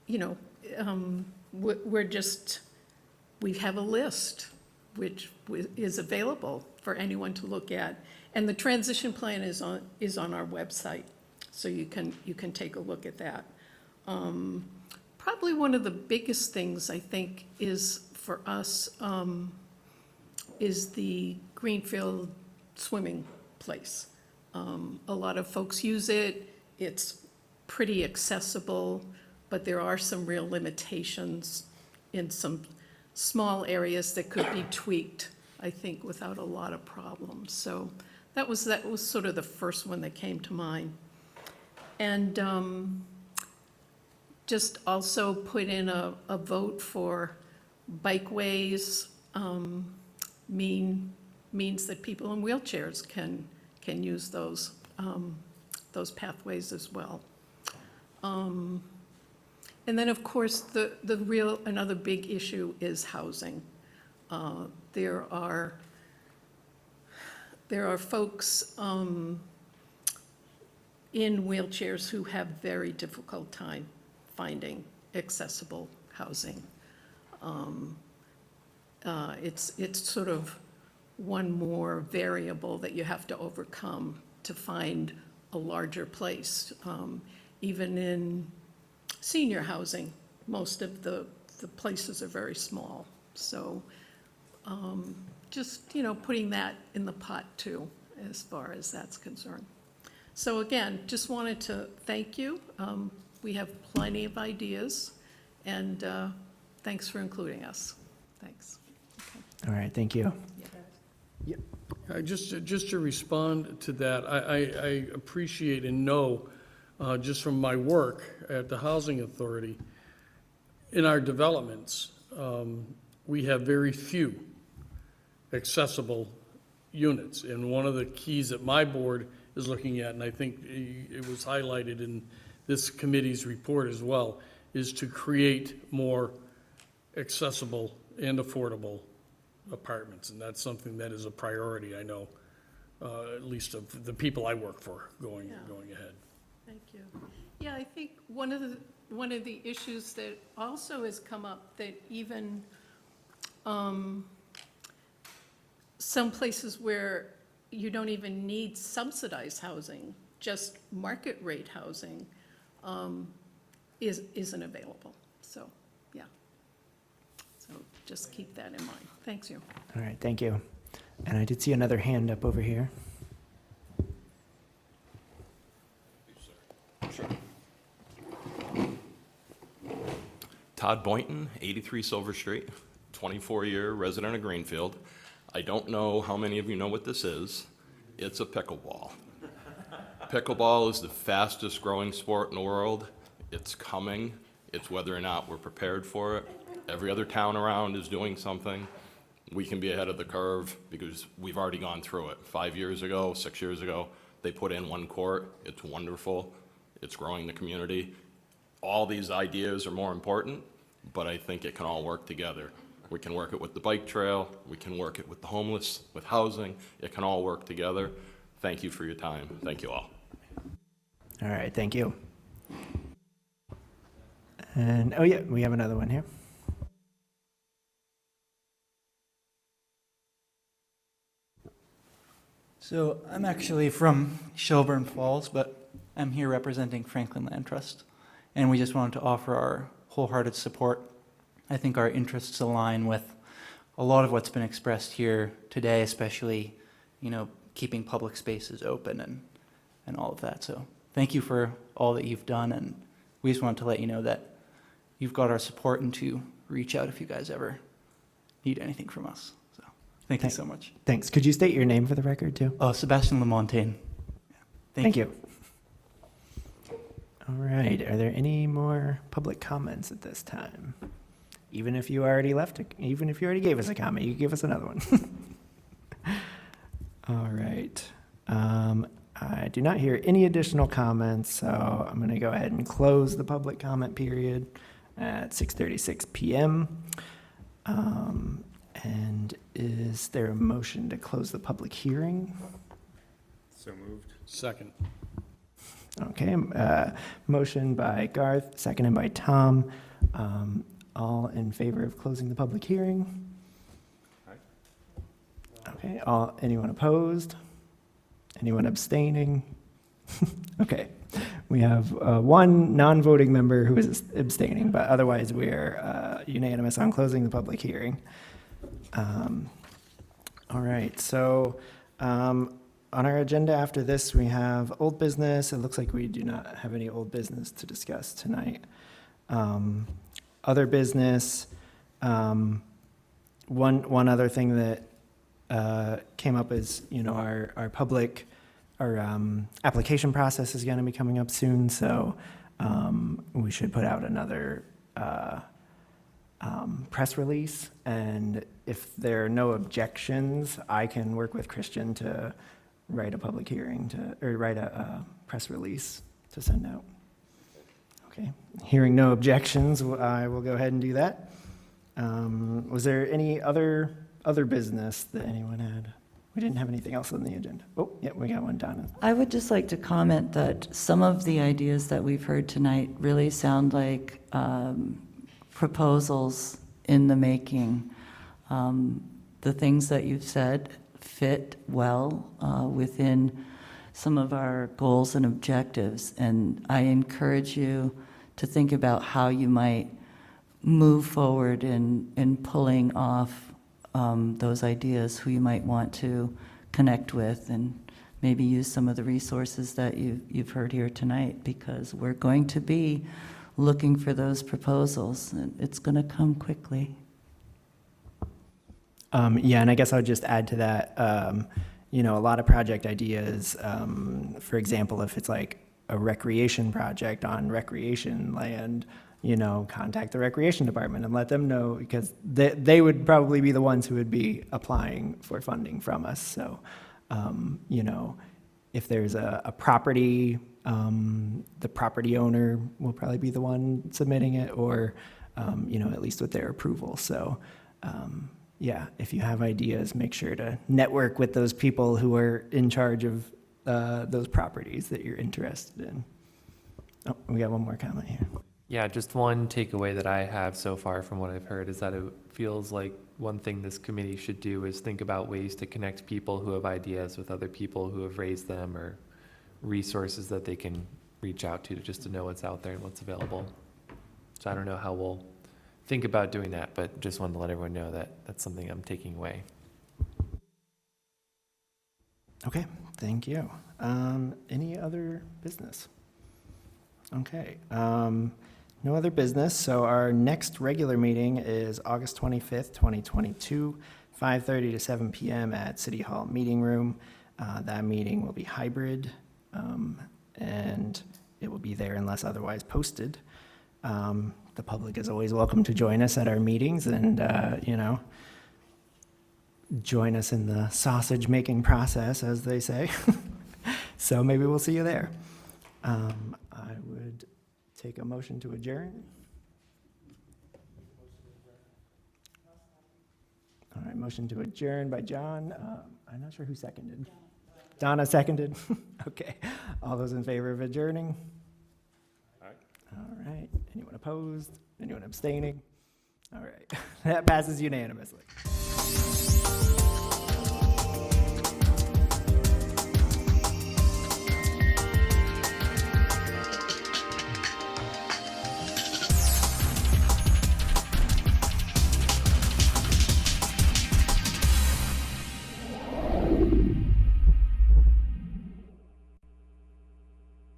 you know, we have a list which is available for anyone to look at. And the transition plan is on our website, so you can take a look at that. Probably one of the biggest things I think is for us is the Greenfield swimming place. A lot of folks use it. It's pretty accessible, but there are some real limitations in some small areas that could be tweaked, I think, without a lot of problems. So that was sort of the first one that came to mind. And just also put in a vote for bikeways, means that people in wheelchairs can use those pathways as well. And then, of course, another big issue is housing. There are folks in wheelchairs who have very difficult time finding accessible housing. It's sort of one more variable that you have to overcome to find a larger place. Even in senior housing, most of the places are very small. So just, you know, putting that in the pot too, as far as that's concerned. So again, just wanted to thank you. We have plenty of ideas, and thanks for including us. Thanks. All right, thank you. Just to respond to that, I appreciate and know, just from my work at the Housing Authority, in our developments, we have very few accessible units. And one of the keys that my board is looking at, and I think it was highlighted in this committee's report as well, is to create more accessible and affordable apartments. And that's something that is a priority, I know, at least of the people I work for going ahead. Thank you. Yeah, I think one of the issues that also has come up, that even some places where you don't even need subsidized housing, just market rate housing, isn't available. So, yeah. So just keep that in mind. Thanks you. All right, thank you. And I did see another hand up over here. Todd Boynton, 83 Silver Street, 24-year resident of Greenfield. I don't know how many of you know what this is. It's a pickleball. Pickleball is the fastest growing sport in the world. It's coming. It's whether or not we're prepared for it. Every other town around is doing something. We can be ahead of the curve because we've already gone through it. 5 years ago, 6 years ago, they put in one court. It's wonderful. It's growing the community. All these ideas are more important, but I think it can all work together. We can work it with the bike trail. We can work it with the homeless, with housing. It can all work together. Thank you for your time. Thank you all. All right, thank you. And, oh yeah, we have another one here. So I'm actually from Shelburne Falls, but I'm here representing Franklin Land Trust. And we just wanted to offer our wholehearted support. I think our interests align with a lot of what's been expressed here today, especially, keeping public spaces open and all of that. So thank you for all that you've done. And we just wanted to let you know that you've got our support and to reach out if you guys ever need anything from us. So thank you so much. Thanks. Could you state your name for the record too? Sebastian Lamontagne. Thank you. All right. Are there any more public comments at this time? Even if you already even if you already gave us a comment, you can give us another one. All right. I do not hear any additional comments, so I'm going to go ahead and close the public comment period at 6:36 p.m. And is there a motion to close the public hearing? So moved. Second. Okay, motion by Garth, seconded by Tom. All in favor of closing the public hearing? Okay, anyone opposed? Anyone abstaining? Okay, we have one non-voting member who is abstaining, but otherwise we're unanimous on closing the public hearing. All right, so on our agenda after this, we have old business. It looks like we do not have any old business to discuss tonight. Other business, one other thing that came up is, our application process is going to be coming up soon, so we should put out another press release, and if there are no objections, I can work with Christian to write a public hearing or write a press release to send out. Okay, hearing no objections, I will go ahead and do that. Was there any other business that anyone had? We didn't have anything else on the agenda. Oh, yeah, we got one, Donna. I would just like to comment that some of the ideas that we've heard tonight really sound like proposals in the making. The things that you've said fit well within some of our goals and objectives, and I encourage you to think about how you might move forward in pulling off those ideas, who you might want to connect with, and maybe use some of the resources that you've heard here tonight, because we're going to be looking for those proposals, and it's going to come quickly. Yeah, and I guess I would just add to that, a lot of project ideas, for example, if it's like a recreation project on recreation land, contact the recreation department and let them know, because they would probably be the ones who would be applying for funding from us. So, if there's a property, the property owner will probably be the one submitting it, or, at least with their approval. So, yeah, if you have ideas, make sure to network with those people who are in charge of those properties that you're interested in. Oh, we got one more comment here. Yeah, just one takeaway that I have so far from what I've heard is that it feels like one thing this committee should do is think about ways to connect people who have ideas with other people who have raised them, or resources that they can reach out to just to know what's out there and what's available. So I don't know how we'll think about doing that, but just wanted to let everyone know that that's something I'm taking away. Okay, thank you. Any other business? Okay, no other business. So our next regular meeting is August 25th, 2022, 5:30 to 7 p.m. at City Hall Meeting Room. That meeting will be hybrid, and it will be there unless otherwise posted. The public is always welcome to join us at our meetings, and join us in the sausage making process, as they say. So maybe we'll see you there. I would take a motion to adjourn. All right, motion to adjourn by John. I'm not sure who seconded. Donna seconded. Okay. All those in favor of adjourning? All right. Anyone opposed? Anyone abstaining? All right. That passes unanimously.